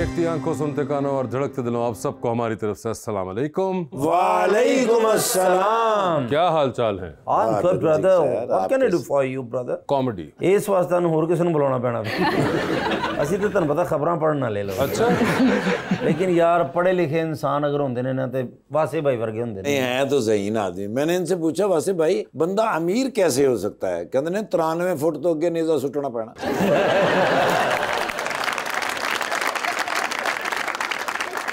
देखती आंखों, सुनते कानों और धड़कते दिलों, आप सबको हमारी तरफ से अस्सलाम वालेकुम। वालेकुम अस्सलाम। क्या हाल चाल है? I'm good brother. What can I do for you brother? Comedy. ਇਸ ਵਾਸਤੇ ਨੂੰ ਹੋਰ ਕਿਸੇ ਨੂੰ ਬੁਲਾਉਣਾ ਪੈਣਾ ਅਸੀਂ ਤਾਂ ਤੁਹਾਨੂੰ ਪਤਾ ਖਬਰਾਂ ਪੜ੍ਹਨ ਵਾਲੇ ਲੋਕ। अच्छा लेकिन यार पढ़े लिखे इंसान अगर होंगे ने ना तो वासे भाई वर्गे होंगे नहीं है तो ज़हीन आदमी। मैंने इनसे पूछा वासे भाई बंदा अमीर कैसे हो सकता है? कहते ने 93 फुट तो अगे नीजा सुटना पैना।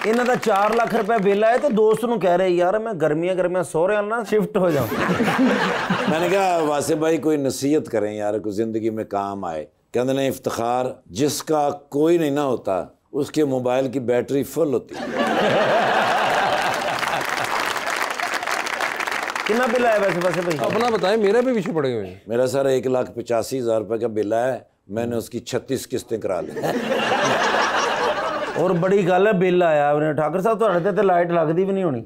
इन्हों का 4 लाख रुपया बिल आया तो दोस्त नूं कह रहे यार मैं गर्मियां सोहरे वाल ना शिफ्ट हो जाऊं। मैंने कहा वासे भाई कोई नसीहत करें यार, कोई जिंदगी में काम आए। कहते ने इफ्तिखार जिसका कोई नहीं ना होता उसके मोबाइल की बैटरी फुल होती है। कितना बिल आया वैसे वैसे भाई? अपना बताएं, मेरे भी पीछे पड़े हुए हैं। मेरा सर 1,85,000 रुपये का बिल है, मैंने उसकी 36 किस्तें करा ली। और बड़ी गल है बिल आया अपने ठाकर साहब तुहाडे ते लाइट लगदी भी नहीं होनी,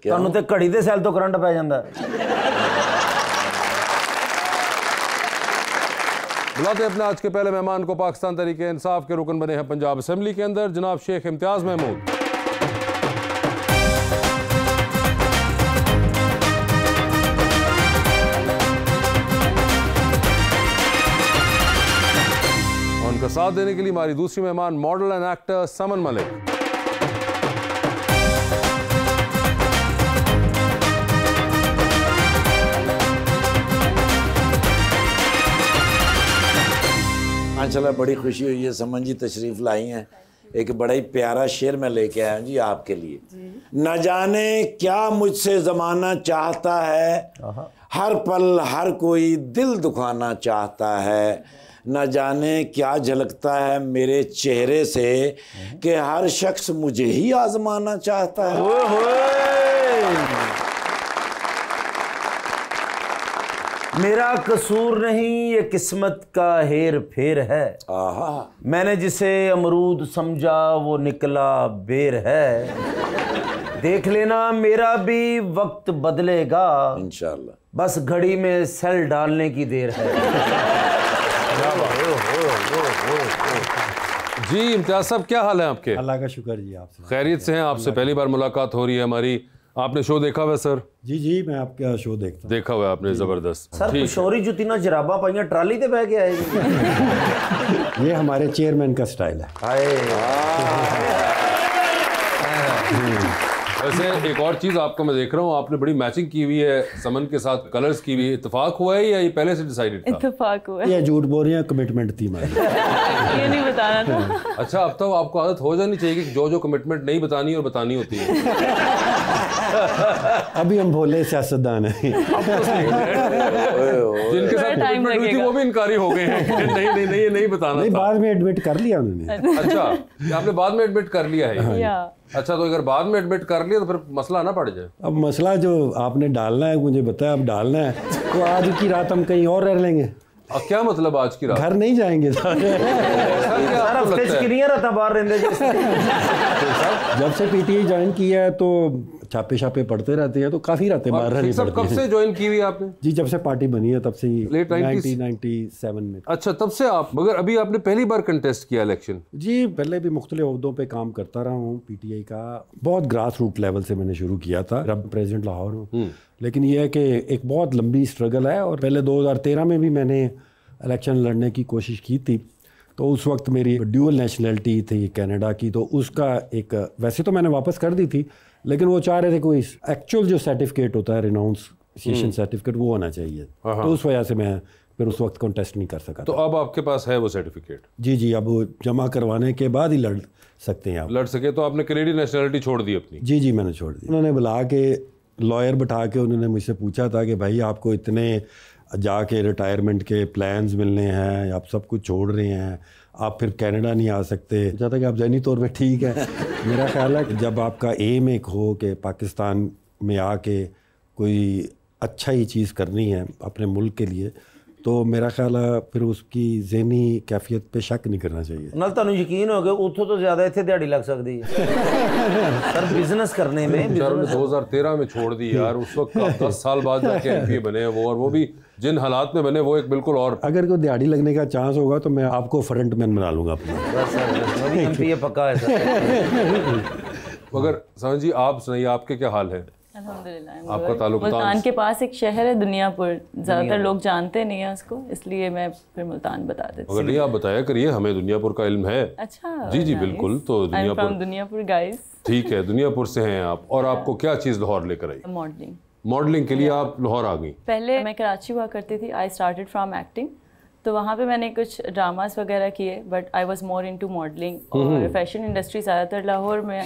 तुहानू ते घड़ी दे सैल तो करंट पै जांदा। बुलाते अपने आज के पहले मेहमान को। पाकिस्तान तहरीके इंसाफ के रुकन बने हैं पंजाब असेंबली के अंदर, जनाब शेख इम्तियाज महमूद। उनका साथ देने के लिए हमारी दूसरी मेहमान मॉडल एंड एक्टर समन मलिक। माशाल्लाह बड़ी खुशी हुई है, समन जी तशरीफ लाई हैं। एक बड़ा ही प्यारा शेर मैं लेके आया हूँ जी आपके लिए। न जाने क्या मुझसे ज़माना चाहता है, हर पल हर कोई दिल दुखाना चाहता है। न जाने क्या झलकता है मेरे चेहरे से कि हर शख्स मुझे ही आजमाना चाहता है। मेरा कसूर नहीं ये किस्मत का हेर फेर है, आहा मैंने जिसे अमरूद समझा वो निकला बेर है। देख लेना मेरा भी वक्त बदलेगा, इंशाल्लाह बस घड़ी में सेल डालने की देर है। जी इम्तियाज साहब, क्या हाल है आपके? अल्लाह का शुक्र जी, आपसे खैरियत से हैं? आपसे पहली बार मुलाकात हो रही है हमारी। आपने शो देखा हुआ है सर? जी जी मैं आपका शो देखता हूँ। देखा हुआ है आपने? जबरदस्त। सर पिशोरी जुती ना जराबा पाइया ट्राली ते बह के आएगी। ये हमारे चेयरमैन का स्टाइल है। वैसे एक और चीज आपको मैं देख रहा हूँ, आपने बड़ी मैचिंग की हुई है समन के साथ, कलर्स की हुई। इत्तेफाक हुआ है या ये पहले से डिसाइडेड था? इत्तेफाक हुआ है। ये झूठ बोल रही है, कमिटमेंट थी हमारी। ये नहीं बताना था। अच्छा, अब तो आपको आदत हो जानी चाहिए कि जो जो कमिटमेंट नहीं बतानी और बतानी होती है। अभी हम भोले सियासतदान हैं। जिनके साथ कमिटमेंट हुई थी वो भी इनकारी हो गए हैं। नहीं नहीं नहीं, ये नहीं बताना नहीं, था। बाद में एडमिट कर लिया उन्होंने। अच्छा, ये आपने बाद में एडमिट कर लिया है? या अच्छा, तो अगर बाद में एडमिट कर लिया तो फिर मसला ना पड़ जाए। अब मसला जो आपने डालना है मुझे बताया, अब डालना है तो आज की रात हम कहीं और रह लेंगे। अब क्या मतलब आज की रात? घर नहीं जाएंगे सारे। जब से पीटीआई ज्वाइन किया है तो छापे छापे पढ़ते रहते हैं, तो काफी रहते हैं बाहर नहीं पड़ते। कब से ज्वाइन की हुई आपने? जी जब से पार्टी बनी है तब से ही, Late 90s? 1997 में। अच्छा, तब से आप, मगर अभी आपने पहली बार कंटेस्ट किया इलेक्शन? जी पहले भी मुख्तलिफ ओहदों पे काम करता रहा हूँ पीटीआई का। बहुत ग्रास रूट लेवल से मैंने शुरू किया था, अब प्रेसिडेंट लाहौर हूँ। लेकिन यह है कि एक बहुत लंबी स्ट्रगल है, और पहले 2013 में भी मैंने इलेक्शन लड़ने की कोशिश की थी। तो उस वक्त मेरी ड्यूअल नेशनलिटी थी कनाडा की, तो उसका एक, वैसे तो मैंने वापस कर दी थी, लेकिन वो चाह रहे थे कोई एक्चुअल जो सर्टिफिकेट होता है रिनाउंसिएशन सर्टिफिकेट वो होना चाहिए। तो उस वजह से मैं फिर उस वक्त कॉन्टेस्ट नहीं कर सका। तो अब आपके पास है वो सर्टिफिकेट? जी जी, अब वो जमा करवाने के बाद ही लड़ सकते हैं आप। लड़ सके तो आपने कैनेडियन नेशनलिटी छोड़ दी अपनी? जी जी मैंने छोड़ दी। उन्होंने बुला के लॉयर बिठा के उन्होंने मुझसे पूछा था कि भाई आपको इतने जाके रिटायरमेंट के प्लान्स मिलने हैं, आप सब कुछ छोड़ रहे हैं, आप फिर कनाडा नहीं आ सकते। चाहता कि आप ज़हनी तौर पे ठीक है। मेरा ख्याल है कि जब आपका एम एक हो कि पाकिस्तान में आके कोई अच्छा ही चीज़ करनी है अपने मुल्क के लिए, तो मेरा ख्याल है फिर उसकी ज़हनी कैफियत पे शक नहीं करना चाहिए। नाल तुहानू यकीन हो गया उतो तो ज़्यादा इत्थे दिहाड़ी लग सकती है सर बिजनेस करने में। 2013 में छोड़ दी यार, उस वक्त 10 साल बाद जाके एमपी बने हैं वो, और वो भी जिन हालात में बने वो एक बिल्कुल और। अगर कोई दिहाड़ी लगने का चांस होगा तो मैं आपको फ्रंट मैन बना लूंगा अपना। बस सर ये पक्का है सर। मगर समझ जी, आप सुनाइए, आपके क्या हाल है? अल्हम्दुलिल्लाह। आपका ताल्लुक मुल्तान के पास एक शहर है दुनियापुर, ज़्यादातर लोग जानते नहीं हैं उसको, इसलिए मैं फिर मुल्तान बता देती हूँ। मगर नहीं, आप बताया करिए, हमें दुनियापुर का इल्म है। अच्छा, जी जी बिल्कुल। तो दुनियापुर गाइस। ठीक है, दुनियापुर से हैं आप, और आपको क्या चीज़ लाहौर लेकर आई? मॉडलिंग। मॉडलिंग के लिए आप लाहौर आ गई? पहले मैं कराची हुआ करती थी। आई स्टार्टेड फ्रॉम एक्टिंग, तो वहाँ पे मैंने कुछ ड्रामास वगैरह किए, but I was more into modelling और फैशन इंडस्ट्री ज़्यादातर लाहौर में,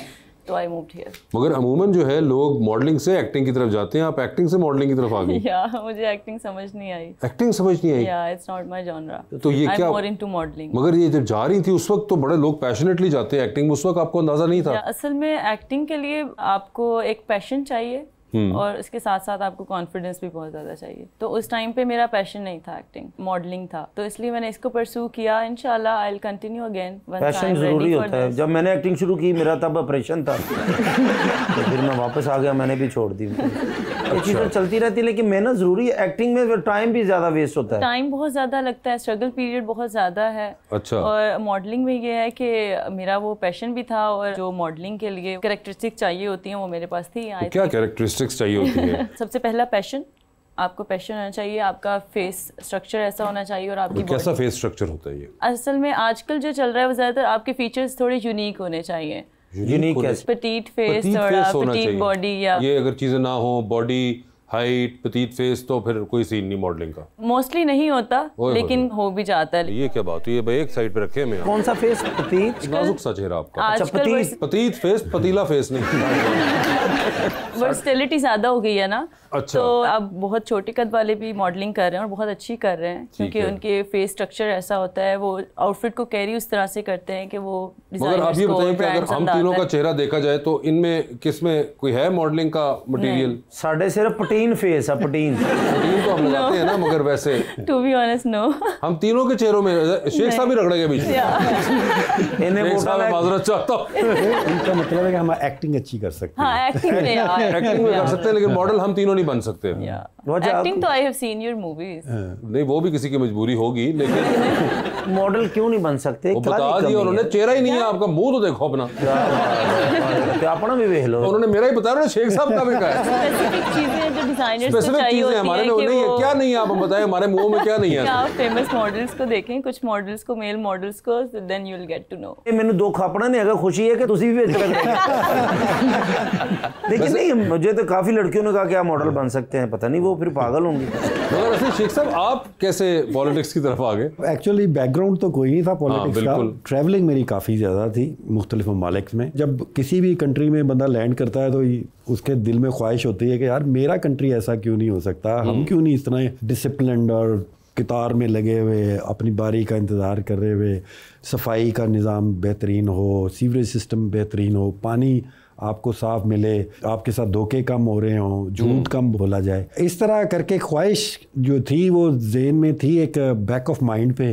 तो आई मूव्ड हियर। मगर अमूमन जो है लोग मॉडलिंग से एक्टिंग की तरफ जाते हैं, आप एक्टिंग से मॉडलिंग की तरफ आ गई? या मुझे एक्टिंग समझ नहीं आई। एक्टिंग समझ नहीं आई? या इट्स नॉट माय जॉनरा। तो ये क्या? More into modelling. मगर ये जब जा रही थी उस वक्त तो बड़े लोग पैशनेटली जाते हैं एक्टिंग में, उस वक्त आपको अंदाजा नहीं था? असल में एक्टिंग के लिए आपको एक पैशन चाहिए और इसके साथ साथ आपको कॉन्फिडेंस भी बहुत ज़्यादा चाहिए। तो उस टाइम पे मेरा पैशन नहीं था एक्टिंग, मॉडलिंग था, तो इसलिए मैंने इसको परस्यू किया। इंशाल्लाह I will continue again. Passion जरूरी होता है। जब मैंने एक्टिंग शुरू की मेरा तब ऑपरेशन था तो फिर मैं वापस आ गया, मैंने भी छोड़ दी। ये चीज़ें चलती रहती है, लेकिन मेहनत जरूरी है। एक्टिंग में टाइम भी ज़्यादा वेस्ट होता है, टाइम बहुत ज़्यादा लगता है, स्ट्रगल पीरियड बहुत ज़्यादा है। अच्छा। और मॉडलिंग में ये है कि मेरा वो पैशन भी था, और जो मॉडलिंग के लिए कैरेक्टरिस्टिक चाहिए होती हैं वो मेरे पास थी। तो क्या कैरेक्टरिस्टिक्स चाहिए होती है? सबसे पहला पैशन, आपको पैशन होना चाहिए, आपका फेस स्ट्रक्चर ऐसा होना चाहिए, और आपकी कैसा फेस स्ट्रक्चर होता है ये? असल में आजकल जो चल रहा है वो ज़्यादातर आपके फीचर्स थोड़े यूनिक होने चाहिए। यूनिक कैसे? पेटीट फेस और पेटीट बॉडी, या ये अगर चीजें ना हो, बॉडी हाइट, पेटीट फेस, तो फिर कोई सीन नहीं मॉडलिंग का। मोस्टली नहीं होता, लेकिन हो भी जाता है। ये क्या बात हुई? ये भाई एक साइड पे रखे मैं। कौन सा फेस? पेटीट? नाजुक सा चेहरा आपका। आजकल पेटीट फेस, पतीला फेस नहीं। वर्सटिलिटी ज्यादा हो गई है ना। अच्छा। तो अब बहुत छोटे कद वाले भी मॉडलिंग कर रहे हैं और बहुत अच्छी कर रहे हैं, क्योंकि उनके फेस स्ट्रक्चर ऐसा होता है, वो आउटफिट को कैरी उस तरह से करते हैं कि वो मगर आप ये बताइए कि अगर हम तीनों का चेहरा देखा जाए तो इनमें किसमें कोई है मॉडलिंग का मटेरियल? साढ़े सिर्फ पटीन फेस है, पटीन तो हम लगाते हैं ना, मगर वैसे टू बी ऑनेस्ट नो। हम तीनों के चेहरों में शेख साहब भी रगड़े गए बीच में। इन्हें माजरत चाहता हूं। इनका मतलब है कि हम एक्टिंग अच्छी कर सकते हैं। हाँ, एक्टिंग में यार, एक्टिंग में कर सकते हैं, लेकिन मॉडल हम तीनों नहीं बन सकते। एक्टिंग तो I have seen your movies. नहीं, वो भी किसी की मजबूरी होगी, लेकिन मॉडल क्यों नहीं बन सकते? वो बता दिया उन्होंने, चेहरा ही नहीं है आपका, मुंह तो देखो अपना। क्या अपना भी देख लो। उन्होंने मेरा ही बताया ना, शेख साहब का भी कहा है। स्पेसिफिक चीजें जो डिजाइनर्स को स्पेसिफिक चाहिए चीजें हमारे में होती नहीं हैं है। कि क्या नहीं है, आप हम बताएं हमारे मुंह में क्या नहीं है? आप फेमस मॉडल्स को देखें, कुछ मॉडल्स को, मेल मॉडल्स को, then you will get to know. ये मैंने दुख अपना नहीं है, खुशी है कि तुसी भी बेहतर लेकिन नहीं, मुझे तो काफी लड़कियों ने कहा कि आप मॉडल बन सकते हैं, पता नहीं वो फिर पागल होंगी। मगर ऐसे शेख साहब आप कैसे पॉलिटिक्स की तरफ आ गए? एक्चुअली बैकग्राउंड तो कोई नहीं था पॉलिटिक्स का। ट्रैवलिंग मेरी काफ़ी ज़्यादा थी मुख्तलिफ ममालिक में। जब किसी भी कंट्री में बंदा लैंड करता है तो उसके दिल में ख्वाहिश होती है कि यार मेरा कंट्री ऐसा क्यों नहीं हो सकता, हम क्यों नहीं इतना डिसिप्लिन्ड और कितार में लगे हुए, अपनी बारी का इंतज़ार कर रहे हुए, सफाई का निज़ाम बेहतरीन हो, सीवरेज सिस्टम बेहतरीन हो, पानी आपको साफ मिले, आपके साथ धोखे कम हो रहे हों, झूठ कम बोला जाए। इस तरह करके ख्वाहिश जो थी वो ज़हन में थी, एक बैक ऑफ माइंड पे।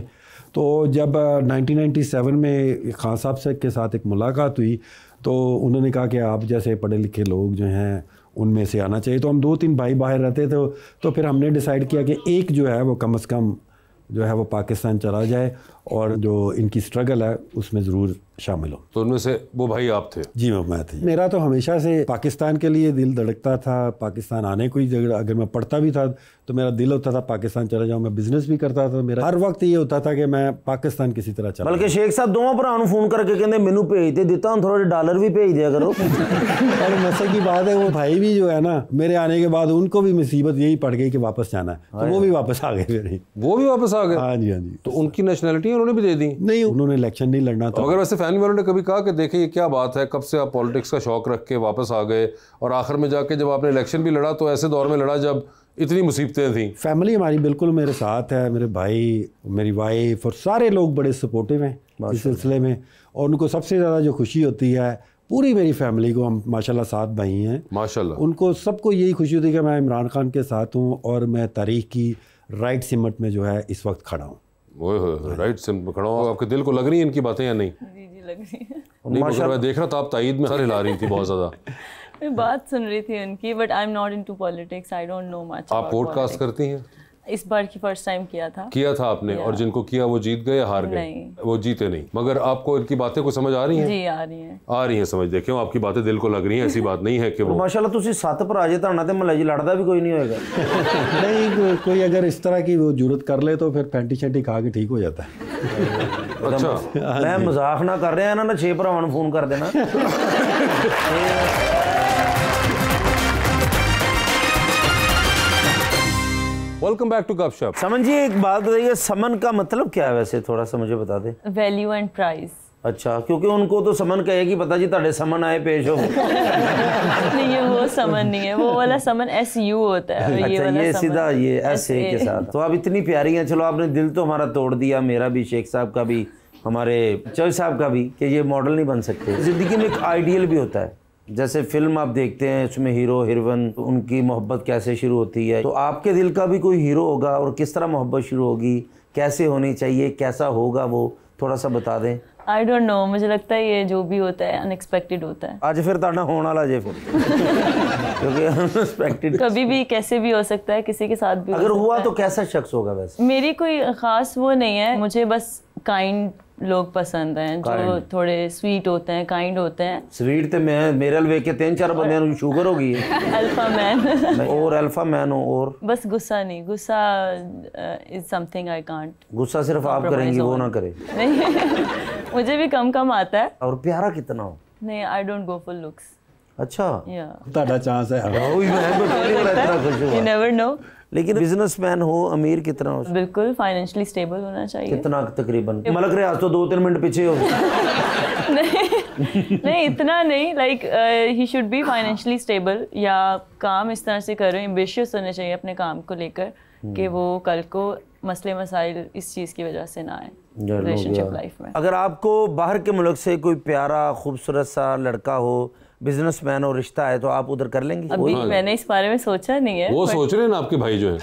तो जब 1997 में खान साहब से के साथ एक मुलाकात हुई तो उन्होंने कहा कि आप जैसे पढ़े लिखे लोग जो हैं उनमें से आना चाहिए। तो हम 2-3 भाई बाहर रहते थे, तो फिर हमने डिसाइड किया कि एक जो है वो कम से कम जो है वो पाकिस्तान चला जाए और जो इनकी स्ट्रगल है उसमें ज़रूर शामिल हो। तो उनमें से वो भाई आप थे? जी मैं थी। मेरा तो हमेशा से पाकिस्तान के लिए दिल धड़कता था, पाकिस्तान आने को ही जगह, अगर मैं पढ़ता भी था तो मेरा दिल होता था पाकिस्तान चला जाऊँ। मैं बिजनेस भी करता था, मेरा हर वक्त ये होता था कि मैं पाकिस्तान किसी तरह चला। बल्कि शेख साहब दोनों भरा फोन करके कहते मैनू भेज दे देता हूँ, थोड़े डॉलर भी भेज दिया करो। और मसले की बात है वो भाई भी जो है ना, मेरे आने के बाद उनको भी मुसीबत यही पड़ गई कि वापस जाना है, तो वो भी वापस आ गए। फिर वो भी वापस आ गए? हाँ जी, हाँ जी। तो उनकी नेशनैलिटी उन्होंने भी दे दी? नहीं, उन्होंने इलेक्शन नहीं लड़ना था। अगर वैसे फैमिली वालों ने कभी कहा कि देखिए ये क्या बात है, कब से आप पॉलिटिक्स का शौक रख के वापस आ गए और आखिर में जाके जब आपने इलेक्शन भी लड़ा तो ऐसे दौर में लड़ा जब इतनी मुसीबतें थी? फैमिली हमारी बिल्कुल मेरे साथ है, मेरे भाई, मेरी वाइफ और सारे लोग बड़े सपोर्टिव हैं इस सिलसिले में। और उनको सबसे ज़्यादा जो खुशी होती है, पूरी मेरी फैमिली को, हम माशाल्लाह 7 भाई हैं माशाल्लाह, उनको सबको यही खुशी होती है कि मैं इमरान खान के साथ हूँ और मैं तारीख की राइट सिमट में जो है इस वक्त खड़ा हूँ। वो राइट सिमट में खड़ा हूँ। आपके दिल को लग रही है इनकी बातें या नहीं? जी लग रही है। नहीं, मगर मैं देख रहा था आप ताईद में सर हिला रही थी बहुत ज़्यादा। मैं बात सुन रही थी उनकी, but I am not into politics, I don't know much. आप पॉडकास्ट करती हैं? इस बार की फर्स्ट टाइम किया था आपने, और जिनको किया वो जीत गए या हार गए? नहीं, वो जीते नहीं। मगर आपको इनकी बातें को समझ आ रही हैं? जी आ रही हैं समझ। देखे आपकी बातें दिल को लग रही हैं, ऐसी बात नहीं है कि वो माशाल्लाह तुसी 7 पर आ जाए तो महल जी लड़दा भी कोई नहीं होएगा। नहीं, कोई अगर इस तरह की वो जरूरत कर ले तो फिर पैंटी शैंटी खा के ठीक हो जाता है। अच्छा, मैं मजाक ना कर रहा ना 6 भरावां नूं फोन कर देना। वेलकम बैक टू गपशप। समन जी एक बात बताइए, समन का मतलब क्या है वैसे, थोड़ा सा मुझे बता दे। Value and price. अच्छा, क्योंकि उनको तो समन कहेगी पता जी ताड़े समन आए पेश हो। नहीं, ये वो समन नहीं है, वो वाला समन SU होता है। अच्छा, ये सीधा ये ऐसे के साथ। तो आप इतनी प्यारी हैं, चलो आपने दिल तो हमारा तोड़ दिया, मेरा भी, शेख साहब का भी, हमारे चौधरी साहब का भी, कि ये मॉडल नहीं बन सकते। जिंदगी में एक आइडियल भी होता है, जैसे फिल्म आप देखते हैं उसमें हीरो हीरोइन उनकी मोहब्बत कैसे शुरू होती है, तो आपके दिल का भी कोई हीरो होगा और किस तरह मोहब्बत शुरू होगी, कैसे होनी चाहिए, कैसा होगा वो, थोड़ा सा बता दें। आई डोंट नो, मुझे लगता है ये जो भी होता है अनएक्सपेक्टेड होता है। आज फिर ताड़ा होने वाला जे फिर क्योंकि अनएक्सपेक्टेड कभी भी कैसे भी हो सकता है, किसी के साथ भी अगर हो हुआ सकता तो कैसा शख्स होगा वैसे? मेरी कोई खास वो नहीं है, मुझे बस काइंड लोग पसंद हैं, जो थोड़े स्वीट होते हैं, काइंड होते हैं। स्वीट तो मैं मेरे वे के 3-4 बंदे ਨੂੰ शुगर हो गई है। अल्फा मैन और अल्फा मैन हो, और बस गुस्सा नहीं, गुस्सा इज समथिंग आई कांट। गुस्सा सिर्फ आप करेंगी, वो ना करे। नहीं मुझे भी कम आता है। और प्यारा कितना हो? नहीं, I don't go for looks. अच्छा, या ताड़ा चांस है। ओए मैं तो पहली बार इतना खुश यू हुआ। Never know. लेकिन बिजनेसमैन हो, अमीर कितना हो? बिल्कुल फाइनेंशियली स्टेबल होना चाहिए। कितना तकरीबन? मलक रियाज तो 2-3 मिनट पीछे हो। नहीं इतना नहीं, like he should be financially stable, या काम इस तरह से करो, एम्बिशियस होने चाहिए अपने काम को लेकर कि वो कल को मसले मसाइल इस चीज़ की वजह से ना आए रिलेशनशिप लाइफ में। अगर आपको बाहर के मुल्क से कोई प्यारा खूबसूरत सा लड़का हो, बिजनेसमैन और रिश्ता है, तो आप उधर कर लेंगी? अभी मैंने इस बारे में सोचा नहीं है। वो सोच रहे हैं ना आपके भाई जो है।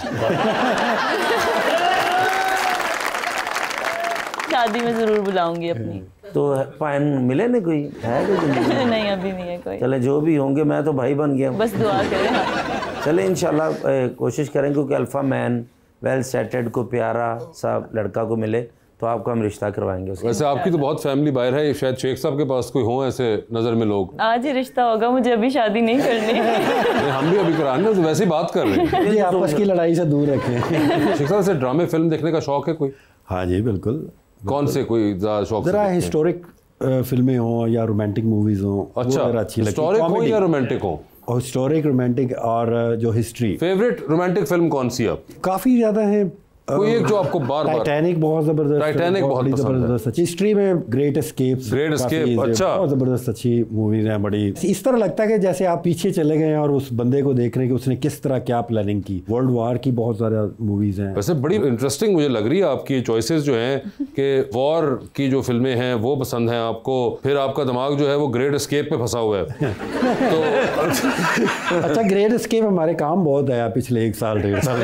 शादी में जरूर बुलाऊंगी अपनी। तो पाइन मिले ना कोई है कोई? नहीं अभी नहीं है कोई। चले जो भी होंगे, मैं तो भाई बन गया। बस दुआ करें। चले इंशाल्लाह कोशिश करेंगे क्योंकि अल्फा मैन वेल सेटेड को प्यारा सा लड़का को मिले तो आपको हम रिश्ता करवाएंगे। वैसे आपकी तो बहुत फैमिली बाहर है, शायद शेख साहब के पास कोई हो ऐसे नजर में लोग। आज ही रिश्ता होगा, मुझे अभी शादी नहीं करनी। हम भी अभी कराने तो वैसे ही बात कर रहे हैं। ये आपस की लड़ाई से दूर रखें। शेख साहब से ड्रामे फिल्म देखने का शौक है कोई? हाँ जी बिल्कुल। कौन से कोई ज़्यादा शौक? जरा हिस्टोरिक फिल्में हों या रोमांटिक मूवीज हों। अच्छा, हिस्टोरिक हो या रोमांटिक हो? हिस्टोरिक, रोमांटिक और जो हिस्ट्री। फेवरेट रोमांटिक फिल्म कौन सी है? काफ़ी ज़्यादा है। कोई एक जो आपको बार बार? टाइटैनिक बहुत जबरदस्त। टाइटैनिक बहुत जबरदस्त अच्छी। हिस्ट्री में ग्रेट एस्केप। अच्छा, बहुत जबरदस्त अच्छी मूवीज हैं बड़ी। इस तरह लगता है कि जैसे आप पीछे चले गए और उस बंदे को देख रहे हैं कि उसने किस तरह क्या प्लानिंग की। वर्ल्ड वार की बहुत सारा मूवीज हैं। वैसे बड़ी इंटरेस्टिंग मुझे लग रही है आपकी चॉइसेस जो हैं कि वॉर की जो फिल्में हैं वो पसंद हैं आपको, फिर आपका दिमाग जो है वो ग्रेट एस्केप पे फंसा हुआ है। तो अच्छा, ग्रेट एस्केप हमारे काम बहुत आया पिछले 1 साल 1.5 साल।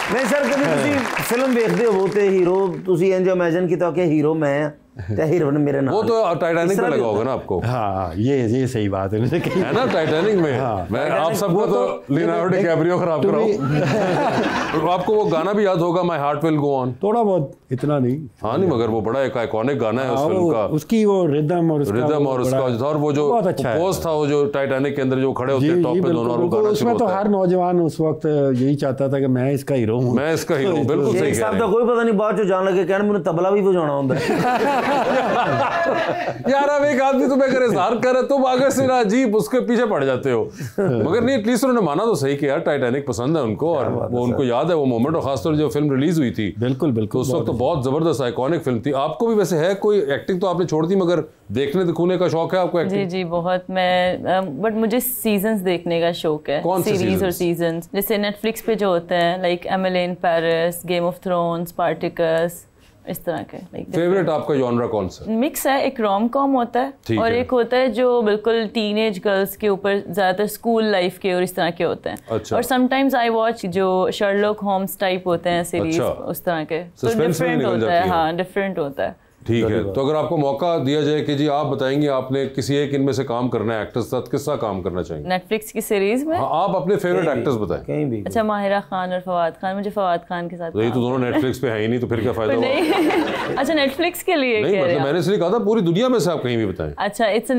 नहीं सर, कभी तुसी फिल्म देखते हो तो हीरो तुसी इंज इमेजिन किया कि हीरो मैं ते हीरोइन मेरे नाल। वो तो टाइटैनिक में लगा होगा ना आपको। हाँ ये सही बात है ना, टाइटैनिक में। हाँ, मैं आप सबको तो लियोनार्डो डिकैप्रियो खराब कराऊं। आपको वो गाना भी याद होगा, my heart will go on. थोड़ा बहुत, इतना नहीं। हाँ नहीं, मगर वो बड़ा एक आइकॉनिक गाना है उस फिल्म का। उसकी वो रिदम और उसका और वो जो पोज था, वो जो टाइटैनिक के अंदर जो खड़े होते हैं टॉप पे दोनों, उसमें तो हर नौजवान उस वक्त यही चाहता था कि मैं इसका हीरो हूँ। मैं इसका हीरो। बिल्कुल सही कह रहे हैं। कोई पता नहीं बाद जान लगे कहने मैंने तबला भी बजाना होता है। यार अब एक आदमी तुम्हें अगर इज़हार करे तुम आगे से ना अजीब उसके पीछे पड़ जाते हो। मगर नहीं, एटलीस्ट उन्होंने माना तो सही कि यार टाइटैनिक पसंद है उनको, और वो उनको याद है वो मोमेंट, और खासतौर जो फिल्म रिलीज हुई थी। बिल्कुल बिल्कुल, उस वक्त तो बहुत जबरदस्त आइकॉनिक फिल्म थी। आपको भी वैसे है कोई, एक्टिंग तो आपने छोड़ दी मगर देखने दिखने का शौक है आपको? एक्टिंग जी बहुत। मैं बट मुझे सीजन्स देखने का शौक है। कौन से सीरीज और सीजन्स जैसे नेटफ्लिक्स पे जो होते हैं, like Emily in Paris, game of thrones, Spartacus, इस तरह के। फेवरेट आपका जॉनरा कौन सा? मिक्स है, एक रोम कॉम होता है और एक होता है जो बिल्कुल टीनेज गर्ल्स के ऊपर, ज्यादातर स्कूल लाइफ के और इस तरह के होते हैं। अच्छा। और समटाइम्स आई वॉच जो शर्लॉक होम्स टाइप होते हैं सीरीज, उस तरह के। तो डिफरेंट होता है। हाँ डिफरेंट होता है। ठीक है, तो अगर आपको मौका दिया जाए कि जी आप बताएंगे आपने किसी एक इनमें से काम करना है एक्टर्स साथ, किसका काम करना चाहेंगे? नेटफ्लिक्स की सीरीज में? हाँ, आप अपने फेवरेट एक्टर्स बताएं। कहीं भी। अच्छा, माहिरा खान और फवाद खान। मुझे फवाद खान के साथ तो ये तो दोनों नेटफ्लिक्स पे है ही नहीं, तो फिर क्या फायदा हुआ? नहीं अच्छा, नेटफ्लिक्स के लिए नहीं, कह रहे मतलब हैं मैंने इसलिए कहा था पूरी दुनिया में से आप कहीं भी बताएं। अच्छा, इट्स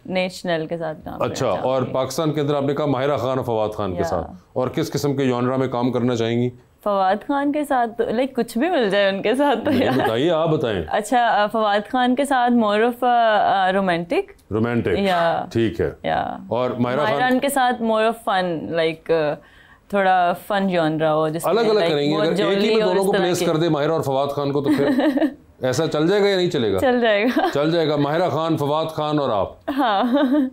नेशनल के साथ काम अच्छा, करना और चाहूंगी। पाकिस्तान के अंदर आपने कहा माहिरा खान और फवाद खान के या। साथ, और किस किस्म के जॉनरा में काम करना चाहेंगी? फवाद खान के साथ लाइक कुछ भी मिल जाए उनके साथ तो यार। बताइए, आप बताएं। अच्छा, फवाद खान के साथ मोर ऑफ रोमांटिक। या। ठीक है। या। और माहिरा खान के साथ मोर ऑफ फन, लाइक थोड़ा फन जॉनरा हो जिसमें अलग अलग like करेंगे, बहुत अगर एक ही जोली में और दोनों इस को तरह प्लेस के। कर दे माहिरा और फवाद खान को, तो फिर ऐसा चल जाएगा या नहीं चलेगा? चल जाएगा। चल जाएगा। माहिरा खान, फवाद खान और आप। हाँ।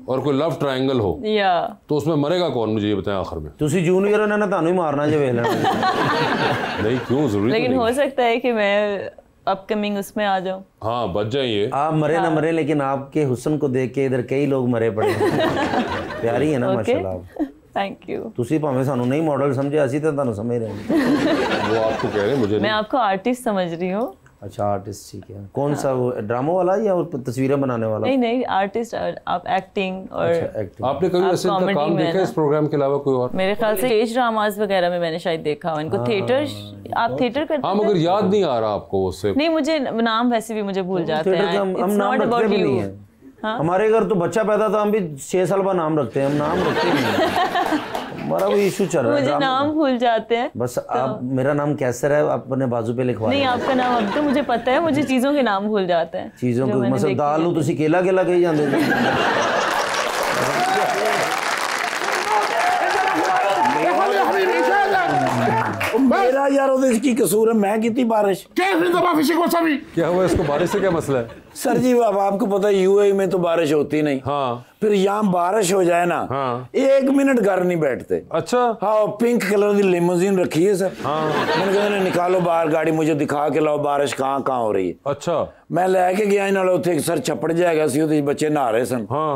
और कोई लव ट्रायंगल हो या। तो उसमें मरेगा कौन, मुझे ये बताएं आखिर में। तुसी जूनियर हो ना, तानू ही मारना जे वेल नहीं, क्यों, जरूरी तो लेकिन नहीं। हो सकता है कि मैं अपकमिंग उसमें आ जाऊं। हाँ, बच जाइए। आप मरे ना मरे, लेकिन आपके हुस्न को देख के इधर कई लोग मरे पड़े हैं। प्यारी है ना माशाल्लाह आप। Thank you. तुसी भाਵੇਂ ਸਾਨੂੰ नहीं मॉडल समझे, ਅਸੀਂ ਤਾਂ ਤੁਹਾਨੂੰ समझ रहे हैं। वो आपको कह रहे हैं, मुझे मैं नहीं। आपको आर्टिस्ट समझ रही हूँ। अच्छा, आर्टिस्ट, ठीक है। कौन सा, वो ड्रामा वाला या वो तस्वीरें बनाने वाला? नहीं आर्टिस्ट, आप एक्टिंग और अच्छा, एक्टिंग। आपने कभी आप वैसे इनका comedy काम में देखा ना? इस प्रोग्राम के अलावा कोई और? मेरे ख्याल से स्टेज ड्रामास वगैरह में मैंने शायद देखा हो इनको। थिएटर, आप थिएटर करते हाँ, थे? मगर याद नहीं आ रहा आपको उससे। नहीं, मुझे नाम वैसे भी मुझे भूल जाते थिएटर हैं। के हम It's नाम not रखते about भी you. नहीं है। हमारे घर तो बच्चा पैदा था, हम भी 6 साल बाद नाम रखते हैं, हम नाम रखते ही नहीं। हमारा वो इशू चल रहा है। मुझे नाम भूल जाते हैं। बस आप, मेरा नाम कैसर है, आप अपने बाजू पे लिखवा नहीं, लें। आपका नाम अब तो मुझे पता है, मुझे चीजों के नाम भूल जाते हैं। चीज़ों जो को मैंने मतलब देखी दाल है। ਨੂੰ ਤੁਸੀਂ केला केला कही ਜਾਂਦੇ ਜੀ। मेरा यार ਉਹਦੇ ਕੀ कसूर है, मैं की बारिश। क्या हुआ, इसको बारिश से क्या मसला है? सर जी, अब आपको पता है यूएई में तो बारिश होती नहीं। हाँ। फिर यहाँ बारिश हो जाए ना, हाँ। 1 मिनट घर नहीं बैठते। अच्छा। हाँ, पिंक कलर की लिमोजीन रखी है सर। हाँ। मैंने कहा निकालो बाहर गाड़ी, मुझे दिखा के लाओ बारिश कहाँ कहाँ हो रही है। अच्छा। मैं लैके गया नाल उत्थे सर छपड़ जाएगा सी, ਉਹਦੇ बच्चे नहा रहे सन। हाँ।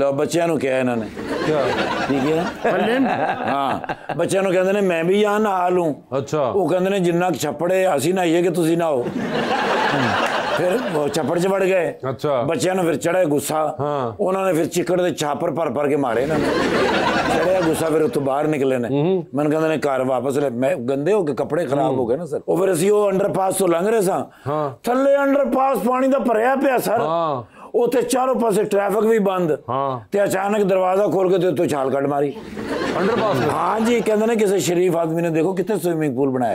लो बच्चों ਨੂੰ ਕਿਹਾ ਇਹਨਾਂ ਨੇ, क्या? ਠੀਕ ਹੈ। ਹਾਂ, ਬੱਚਿਆਂ ਨੂੰ ਕਹਿੰਦੇ ਨੇ ਮੈਂ ਵੀ यहाँ ਨਹਾ ਲੂੰ। अच्छा। ਉਹ ਕਹਿੰਦੇ ਨੇ ਜਿੰਨਾ ਛੱਪੜੇ ਅਸੀਂ ਨਹਾਈਏ ਕਿ ਤੁਸੀਂ ਨਹਾਓ। ਫਿਰ ਉਹ ਛੱਪੜ 'ਚ ਵੜ ਗਏ। अच्छा। ਬੱਚਿਆਂ ਨੂੰ ਫਿਰ ਚੜਿਆ ਗੁੱਸਾ। ਹਾਂ। ਉਹਨਾਂ ਨੇ ਫਿਰ ਚਿੱਕੜ ਦੇ ਛਾਪਰ ਭਰ ਕੇ ਮਾਰੇ ਇਹਨਾਂ ਨੇ। ਚੜਿਆ ਗੁੱਸਾ, ਫਿਰ ਉੱਥੋਂ ਬਾਹਰ ਨਿਕਲੇ ਨੇ। ਮੈਨੂੰ ਕਹਿੰਦੇ ਨੇ ਘਰ ਵਾਪਸ ਲੈ, ਮੈਂ ਗੰਦੇ ਹੋ ਕੇ ਕੱਪੜੇ ਖਰਾਬ ਹੋ ਗਏ ਨਾ ਸਰ। ਉਹ ਫਿਰ ਅਸੀਂ ਉਹ ਅੰਡਰਪਾਸ ਤੋਂ ਲੰਘ ਰਹੇ ਸਾਂ। ਹਾਂ। ਥੱਲੇ ਅੰਡਰਪਾਸ ਪਾਣੀ ਦਾ ਭਰਿਆ ਪਿਆ ਸਰ। ਹਾਂ। ਉੱਥੇ ਚਾਰੋਂ ਪਾਸੇ ਟ੍ਰੈਫਿਕ ਵੀ ਬੰਦ। ਹਾਂ। ਤੇ ਅਚਾਨਕ ਦਰਵਾਜ਼ਾ ਖੋਲ ਕੇ ਤੇ ਉੱਤੋਂ ਛਾਲ ਕੱਢ ਮਾਰੀ। अंडरपास में? हाँ जी, कहते ना किसी शरीफ आदमी ने देखो कितने स्विमिंग पूल बनाए।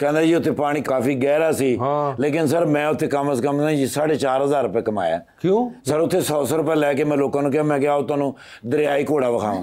कहता जी उत्थे पानी काफी गहरा सी। हाँ। लेकिन सर मैं उत्थे कम से कम ना जी 4,500 रुपए कमाया। क्यों? सर उत्थे 100 रुपए लैके मैं लोगों ने कहा, मैं क्या तुहानू दरियाई घोड़ा विखाऊं।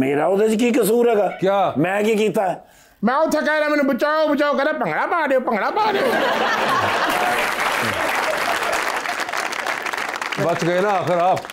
मेरा ਉਹਦੇ ਚ ਕੀ ਕਸੂਰ ਹੈਗਾ? क्या? मैं ਕੀ ਕੀਤਾ? मैं उत्थे कह रहा मैंने बचाओ बचाओ कर भंगड़ा पा दे बच गए ना आखिर आप।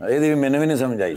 ਇਹਦੀ ਵੀ ਮੈਨੂੰ ਵੀ ਨਹੀਂ ਸਮਝ ਆਈ।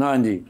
हाँ जी।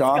टॉप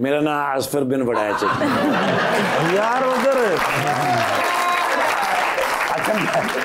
मेरा नाम आसफर बिन बड़ाच है। यार उधर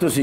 तुसी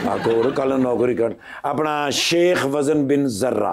हाँ, तो और कल नौकरी कर अपना शेख वजन बिन जर्रा।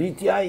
BTI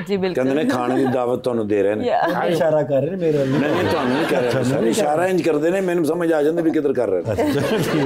जी, बिल्कुल। कहते ने खाने की दावत ਤੁਹਾਨੂੰ ਦੇ ਰਹੇ ਨੇ। या- इशारा कर रहे हैं मेरे लिए। नहीं ਤੁਹਾਨੂੰ नहीं कह रहे सर, इशारा इंज करते ने, मैंने समझ आ जाते भी किधर कर रहे हैं।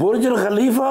बुर्ज खलीफा।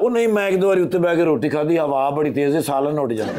ਉਹ ਨਹੀਂ, ਮੈਂ ਇੱਕ ਦੋ ਵਾਰੀ ਉੱਤੇ ਬਹਿ ਕੇ ਰੋਟੀ ਖਾਧੀ, ਹਵਾ ਬੜੀ ਤੇਜ਼ ਹੈ, ਸਾਲਨ ਉੱਡ ਜਾਂਦਾ।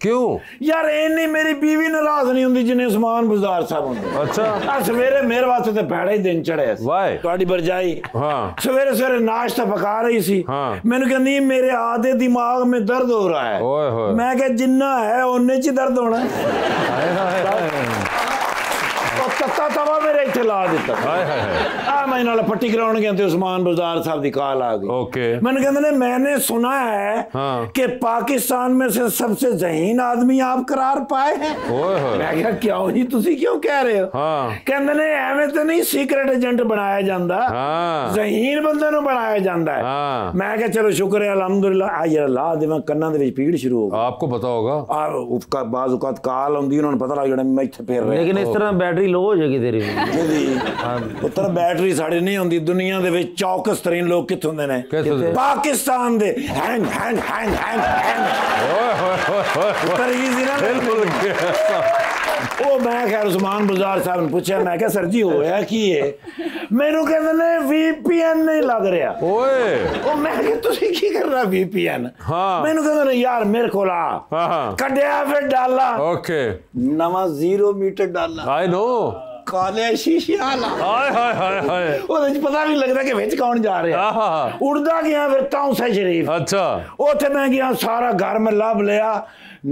क्यों यार इन्नी मेरी बीवी नाराज नहीं होंगी जिन्हें उस्मान बुज़दार साहब होंगे। अच्छा सवेरे मेरे वास्ते ते भैड़ा ही दिन चढ़िया वाई ਤੁਹਾਡੀ भरजाई हाँ सवेरे सवेरे नाश्ता पका रही सी हाँ। मैंने कहनी मेरे आधे दिमाग में दर्द हो रहा है। ओए होए। मैं क्या जिन्ना है उन्ने च दर्द होना है। हाय हाय हाय ਉਹ ਤੱਤਾ ਤਵਾ ਮੇਰੇ ਇੱਥੇ ਲਾ ਦਿੱਤਾ। हाय हाय हाय ਆ ਮੈਂ ਨਾਲ ਪੱਟੀ ਕਰਾਉਣ ਗਿਆ ਤੇ ਉਸਮਾਨ बुज़दार साहब ਦੀ ਕਾਲ ਆ ਗਈ। ओके मैंने कहते हैं मैंने सुना है हाँ। कि पाकिस्तान में से सबसे ज़हीन आदमी आप करार पाए हैं। ओए होए मैं क्या क्यों जी तुसी क्यों कह रहे हो? हाँ कहते ने एवें तो नहीं सीक्रेट एजेंट बनाया जाता हाँ ज़हीन बंदे ਨੂੰ बनाया जाता है। हाँ मैं क्या चलो शुक्र है अल्हम्दुलिल्लाह आ यार ला दे मैं कन्ना दे विच पीड़ शुरू हो गई। आपको पता होगा आ उसका बाज़ औक़ात काल आउंदी उन्होंने पता लग जाना मैं इत्थे फिर रहा। लेकिन इस तरह बैटरी लो हो जाएगी तेरी उत्तर बैटरी साढ़े नहीं आती दुनिया दे विच चौकस तरीन लोग कित्थों होंदे ने कैसे होंदे? पाकिस्तान दे hang hang hang hang hang ओए होए होए होए उत्तर इजी ना बिल्कुल ਉਹ ਮੈਂ ਖੈਰ ਉਸਮਾਨ बुज़दार ਸਾਹਿਬ ਨੂੰ ਪੁੱਛਿਆ ਮੈਂ ਕਿਹਾ ਸਰ ਜੀ ਹੋਇਆ ਕੀ ਹੈ? ਮੈਨੂੰ ਕਹਿੰਦੇ ਨੇ VPN ਨਹੀਂ ਲੱਗ ਰਿਹਾ। ओए ਉਹ ਮੈਂ ਕਿਹਾ ਤੁਸੀਂ ਕੀ ਕਰਨਾ VPN? ਹਾਂ। ਮੈਨੂੰ ਕਹਿੰਦੇ ਨੇ ਯਾਰ ਮੇਰੇ ਕੋਲ ਆ हाँ ਕੱਢਿਆ ਫਿਰ ਡਾਲਾ ओके ਨਵਾਂ 0 ਮੀਟਰ ਡਾਲਾ आई नो ਕਾਲੇ ਸ਼ੀਸ਼ੇ ਵਾਲਾ हाय हाय हाय हाय ਉਹਦੇ ਚ ਪਤਾ ਵੀ ਲੱਗਦਾ ਕਿ ਵਿੱਚ ਕੌਣ ਜਾ ਰਿਹਾ। आहा उड़दा गया फिर तौसा शरीफ अच्छा उथे मैं गया सारा घर में लभ लिया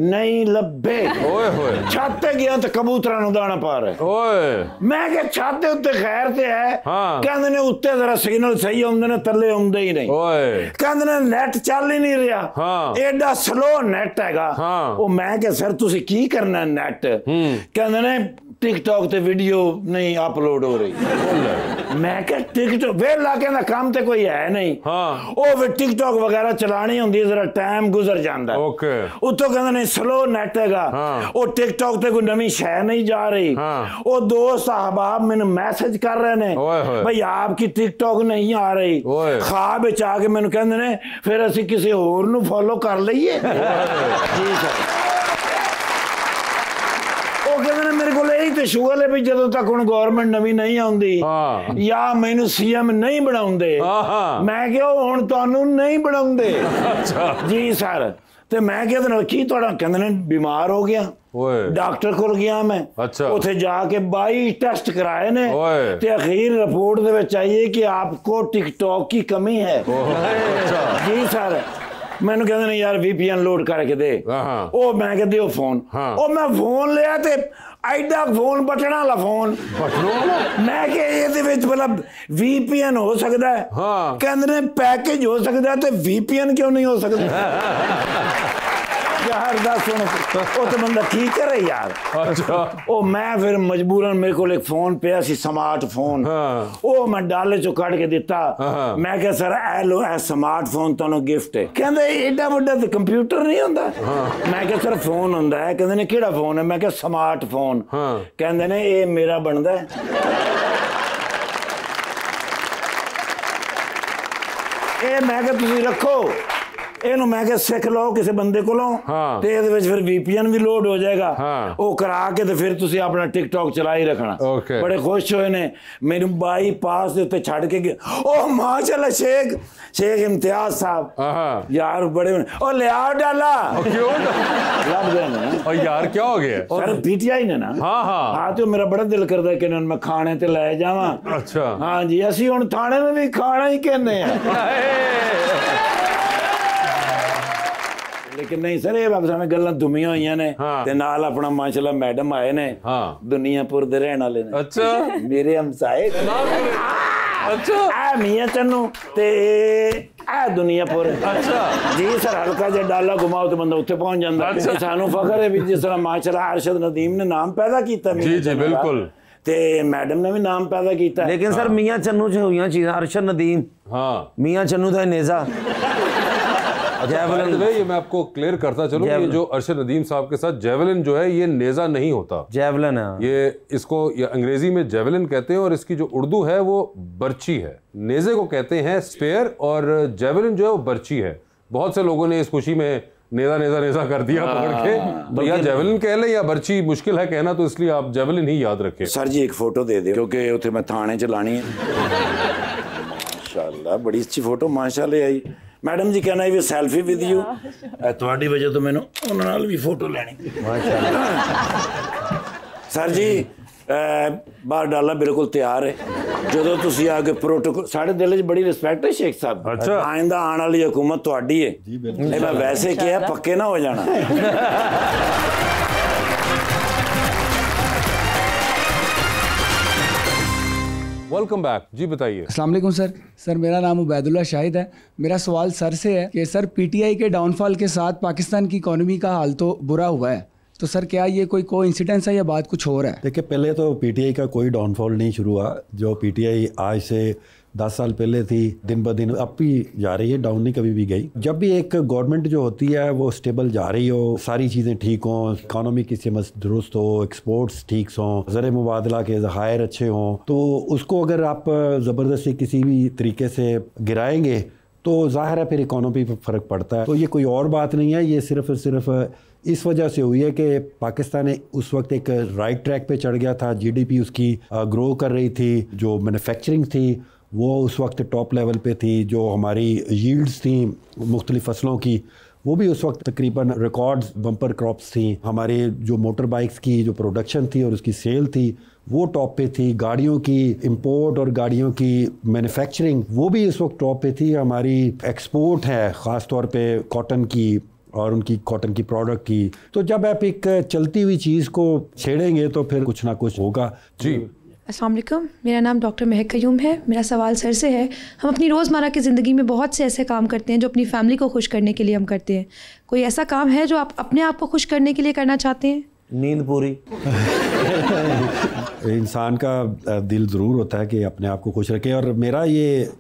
नहीं लभे। ओए होए छत ते गया तो कबूतरां नूं दाना पा रहे। ओए मैं क्या छत दे उत्ते खैर ते है हाँ। कहंदे ने उत्ते जरा सिग्नल सही आउंदे ने थल्ले आउंदे ही नहीं। ओए कहंदे ने नेट चल ही नहीं रहा हाँ। एडा स्लो नेट हैगा। हाँ। ओ मैं क्या सर तुसी की करना नेट? कहंदे ने टिकटॉक ते वीडियो नहीं अपलोड हो रही। मैं क्या टिकटॉक वेला कहंदा काम ते कोई है नहीं। हाँ ਉਹ ਫਿਰ ਟਿਕਟੌਕ ਵਗੈਰਾ ਚਲਾਣੀ ਹੁੰਦੀ ਜ਼ਰਾ ਟਾਈਮ ਗੁਜ਼ਰ ਜਾਂਦਾ। ओके ਉੱਤੋਂ ਕਹਿੰਦੇ ਨੇ ਸਲੋ ਨੈਟ ਹੈਗਾ। ਹਾਂ। ਉਹ ਟਿਕਟੌਕ ਤੇ ਕੋਈ ਨਵੀਂ ਸ਼ੈ ਨਹੀਂ ਜਾ ਰਹੀ। ਹਾਂ। ਉਹ ਦੋਸਤ ਅਹਬਾਬ ਮੈਨੂੰ ਮੈਸੇਜ ਕਰ ਰਹੇ ਨੇ ਓਏ ਹੋਏ। ਭਈ ਆਪਕੀ ਟਿਕਟੌਕ ਨਹੀਂ ਆ ਰਹੀ। ਓਏ। ਖਾਬ ਵਿੱਚ ਆ ਕੇ ਮੈਨੂੰ ਕਹਿੰਦੇ ਨੇ ਫਿਰ ਅਸੀਂ ਕਿਸੇ ਹੋਰ ਨੂੰ ਫੋਲੋ ਕਰ ਲਈਏ। ਜੀ ਸਰ ਉਹ ਕਹਿੰਦੇ ਨੇ ਮੇਰੇ ਕੋਲ ਇਹੀ ਤੇ ਸ਼ੁਗਲ ਹੈ ਵੀ ਜਦੋਂ ਤੱਕ ਹੁਣ ਗਵਰਨਮੈਂਟ ਨਵੀਂ ਨਹੀਂ ਆਉਂਦੀ ਹਾਂ। ਜਾਂ ਮੈਨੂੰ ਸੀਐਮ ਨਹੀਂ ਬਣਾਉਂਦੇ ਹਾਂ। ਮੈਂ ਕਿਹਾ ਹੁਣ ਤੁਹਾਨੂੰ ਨਹੀਂ ਬਣਾਉਂਦੇ। अच्छा ਜੀ ਸਰ ਤੇ ਮੈਂ ਕਿਹਾ ਨਾਲ ਕੀ ਤੁਹਾਡਾ ਕਹਿੰਦੇ ਨੇ ਬਿਮਾਰ ਹੋ ਗਿਆ। ओए ਡਾਕਟਰ ਕੋਲ ਗਿਆ ਮੈਂ अच्छा ਉੱਥੇ ਜਾ ਕੇ 22 ਟੈਸਟ कराए ने ओए ਤੇ ਅਖੀਰ ਰਿਪੋर्ट ਦੇ ਵਿੱਚ ਆਈ ਹੈ ਕਿ ਆਪਕੋ टिकटॉक की कमी है। अच्छा ਜੀ ਸਰ ਮੈਨੂੰ ਕਹਿੰਦੇ ਨੇ ਯਾਰ VPN ਲੋਡ ਕਰਕੇ ਦੇ। हाँ ਉਹ ਮੈਂ ਕਹਿੰਦੇ ਉਹ ਫੋਨ ਹਾਂ। ਉਹ ਮੈਂ ਫੋਨ ਲਿਆ ਤੇ ਐਡਾ ਫੋਨ ਬਟਨਾਂ ਵਾਲਾ ਫੋਨ ਮੈਂ ਕਿ ਇਹਦੇ ਵਿੱਚ ਮਤਲਬ VPN ਹੋ ਸਕਦਾ ਹੈ। ਹਾਂ। ਕਹਿੰਦੇ ਨੇ ਪੈਕੇਜ ਹੋ ਸਕਦਾ ਤੇ VPN ਕਿਉਂ ਨਹੀਂ ਹੋ ਸਕਦਾ? यार दस वो तो बंदा की करे यार। अच्छा ਉਹ ਮੈਂ ਫਿਰ ਮਜਬੂਰਨ ਮੇਰੇ ਕੋਲ ਇੱਕ ਫੋਨ ਪਿਆ ਸੀ ਸਮਾਰਟਫੋਨ। ਹਾਂ। ਉਹ ਮੈਂ ਡਾਲੇ ਚੋਂ ਕੱਢ ਕੇ ਦਿੱਤਾ। ਹਾਂ। ਮੈਂ ਕਿਹਾ ਸਰ ਇਹ ਲੋ ਇਹ ਸਮਾਰਟਫੋਨ ਤੁਹਾਨੂੰ ਗਿਫਟ ਹੈ। ਕਹਿੰਦੇ ਏਡਾ ਵੱਡਾ ਤੇ ਕੰਪਿਊਟਰ ਨਹੀਂ ਹੁੰਦਾ। ਮੈਂ ਕਿਹਾ ਸਰ ਫੋਨ ਹੁੰਦਾ ਹੈ। ਕਹਿੰਦੇ ਨੇ ਕਿਹੜਾ ਫੋਨ ਹੈ? ਮੈਂ ਕਿਹਾ ਸਮਾਰਟਫੋਨ। ਹਾਂ। ਕਹਿੰਦੇ ਨੇ ਇਹ ਮੇਰਾ ਬਣਦਾ ਹੈ। ਇਹ ਮੈਂ ਕਿਹਾ ਤੁਸੀਂ ਰੱਖੋ ਇਹਨੂੰ ਮੈਂ ਕਿਹਾ ਸਿੱਖ ਲਓ ਕਿਸੇ ਬੰਦੇ ਕੋਲੋਂ ਹਾਂ। ਤੇ ਇਹਦੇ ਵਿੱਚ ਫਿਰ VPN ਵੀ ਲੋਡ ਹੋ ਜਾਏਗਾ। ਹਾਂ। ਉਹ ਕਰਾ ਕੇ ਤੇ ਫਿਰ ਤੁਸੀਂ ਆਪਣਾ ਟਿਕਟੌਕ ਚਲਾ ਹੀ ਰੱਖਣਾ। Okay। ਬੜੇ ਖੁਸ਼ ਹੋਏ ਨੇ ਮੈਨੂੰ ਬਾਈਪਾਸ ਦੇ ਉੱਤੇ ਛੱਡ ਕੇ ਗਏ। ਉਹ ਮਾਸ਼ਾਅੱਲਾ ਸ਼ੇਖ ਇਮਤਿਆਜ਼ ਸਾਹਿਬ हाँ ਯਾਰ ਬੜੇ ਉਹ ਲਿਆ ਡਾਲਾ क्यों ਲੱਭ ਗਏ ਨੇ। और यार क्या हो गया ਸਰ PTI ਨੇ ਨਾ। हाँ हाँ ਹਾਂ ਤੇ ਮੇਰਾ ਬੜਾ ਦਿਲ ਕਰਦਾ ਕਿ ਇਹਨਾਂ ਨੂੰ ਮੈਂ ਖਾਣੇ ਤੇ ਲੈ ਜਾਵਾਂ। अच्छा ਹਾਂ ਜੀ ਅਸੀਂ ਹੁਣ ਥਾਣੇ ਨੂੰ ਵੀ ਖਾਣਾ ਹੀ ਕਹਿੰਦੇ ਆ। ਲੇਕਿਨ ਨਹੀਂ ਸਰ ਇਹ ਬਾਬਾ ਗੱਲਾਂ ਦੁਮੀਆਂ ਹੋਈਆਂ ਨੇ ਹਾਂ। ਤੇ ਨਾਲ ਆਪਣਾ ਮਾਸ਼ਾਅੱਲਾ ਮੈਡਮ ਆਏ ਨੇ हाँ ਦੁਨੀਆਪੁਰ ਦੇ ਰਹਿਣ ਵਾਲੇ ਨੇ अच्छा ਮੇਰੇ ਹਮਸਾਏ। अच्छा ਆ ਮੀਆਂ ਚੰਨੂ ਤੇ ਆ ਦੁਨੀਆਪੁਰ। अच्छा ਜੀ ਸਰ ਹਲਕਾ ਜਿਹਾ ਡਾਲਾ ਘੁਮਾਓ ਤੇ ਬੰਦਾ ਉੱਥੇ ਪਹੁੰਚ ਜਾਂਦਾ। ਅੱਛਾ। ਸਾਨੂੰ ਫਖਰ ਹੈ ਵੀ ਜਿਸ ਤਰ੍ਹਾਂ ਮਾਸ਼ਾਅੱਲਾ ਅਰਸ਼ਦ ਨਦੀਮ ਨੇ ਨਾਮ ਪੈਦਾ ਕੀਤਾ जी जी बिल्कुल ਤੇ ਮੈਡਮ ਨੇ ਵੀ ਨਾਮ ਪੈਦਾ ਕੀਤਾ। लेकिन सर मियाँ चन्नू च हुई चीज़ां अरशद नदीम हाँ मियाँ चन्नू था नेज़ा जेवलिन ये मैं आपको क्लियर करता चलूं ये जो अरशद नदीम साहब के साथ जेवलिन जो है ये नेज़ा नहीं होता। जेवलिन है ये इसको ये अंग्रेजी में जेवलिन कहते हैं और इसकी जो उर्दू है वो बर्ची है। नेज़े को कहते हैं स्पेयर और जेवलिन जो है वो बर्ची है। बहुत से लोगों ने इस खुशी में नेज़ा नेज़ा नेज़ा कर दिया पकड़ के तो या जेवलिन कह ले या बर्ची मुश्किल है कहना तो इसलिए आप जेवलिन ही याद रखें। सर जी एक फोटो दे दो क्योंकि उसे मैं थाने च लानी है। माशाल्लाह बड़ी अच्छी फोटो माशाल्लाह आई। मैडम जी कहना भी सेल्फी विद यू ਤੁਹਾਡੀ ਵਜ੍ਹਾ ਤੋਂ ਮੈਨੂੰ ਉਹਨਾਂ ਨਾਲ ਵੀ ਫੋਟੋ ਲੈਣੀ ਮਾਸ਼ਾਅੱਲਾ ਸਰ ਜੀ ਬਾਹਰ ਡਾਲਾ ਬਿਲਕੁਲ ਤਿਆਰ ਹੈ ਜਦੋਂ ਤੁਸੀਂ ਆ ਕੇ ਪ੍ਰੋਟੋਕੋਲ ਸਾਡੇ ਦਿਲ 'ਚ ਬੜੀ ਰਿਸਪੈਕਟ ਹੈ ਸ਼ੇਖ ਸਾਹਿਬ ਅੱਛਾ ਆਇੰਦਾ ਆਉਣ ਵਾਲੀ ਹਕੂਮਤ ਤੁਹਾਡੀ ਹੈ ਜੀ ਬਿਲਕੁਲ ਨਹੀਂ ਮੈਂ ਵੈਸੇ ਕਿਹਾ ਪੱਕੇ ਨਾ ਹੋ ਜਾਣਾ वेलकम बैक जी, बताइए। अस्सलाम वालेकुम सर। सर मेरा नाम उबैदुल्ला शाहिद है। मेरा सवाल सर से है कि सर पीटीआई के डाउनफॉल के साथ पाकिस्तान की इकोनॉमी का हाल तो बुरा हुआ है, तो सर क्या ये कोई कोइंसिडेंस है या बात कुछ और है? देखिए, पहले तो पीटीआई का कोई डाउनफॉल नहीं शुरू हुआ। जो पीटीआई आज से 10 साल पहले थी, दिन ब दिन अब भी जा रही है, डाउन नहीं कभी भी गई। जब भी एक गवर्नमेंट जो होती है वो स्टेबल जा रही हो, सारी चीज़ें ठीक हों, इकानमी की समझ दुरुस्त हो, एक्सपोर्ट्स ठीक हों, ज़र मुबादला के ज़खायर अच्छे हों, तो उसको अगर आप ज़बरदस्ती किसी भी तरीके से गिराएंगे तो ज़ाहिर है फिर इकानमी पर फ़र्क पड़ता है। तो ये कोई और बात नहीं है, ये सिर्फ इस वजह से हुई है कि पाकिस्तान उस वक्त एक राइट ट्रैक पे चढ़ गया था। जीडीपी उसकी ग्रो कर रही थी, जो मैन्युफैक्चरिंग थी वो उस वक्त टॉप लेवल पे थी, जो हमारी यील्ड्स थी मुख्तलिफ फसलों की वो भी उस वक्त तकरीबन रिकॉर्ड्स बम्पर क्रॉप्स थी। हमारे जो मोटर बाइक्स की जो प्रोडक्शन थी और उसकी सेल थी वो टॉप पे थी। गाड़ियों की इंपोर्ट और गाड़ियों की मैन्युफैक्चरिंग वो भी इस वक्त टॉप पे थी। हमारी एक्सपोर्ट है ख़ास तौर पे कॉटन की और उनकी कॉटन की प्रोडक्ट की। तो जब आप एक चलती हुई चीज़ को छेड़ेंगे तो फिर कुछ ना कुछ होगा। जी अस्सलाम वालेकुम, मेरा नाम डॉक्टर महक कयूम है। मेरा सवाल सर से है, हम अपनी रोज़मर्रा की ज़िंदगी में बहुत से ऐसे काम करते हैं जो अपनी फैमिली को खुश करने के लिए हम करते हैं। कोई ऐसा काम है जो आप अपने आप को खुश करने के लिए करना चाहते हैं? नींद पूरी। इंसान का दिल ज़रूर होता है कि अपने आप को खुश रखे, और मेरा ये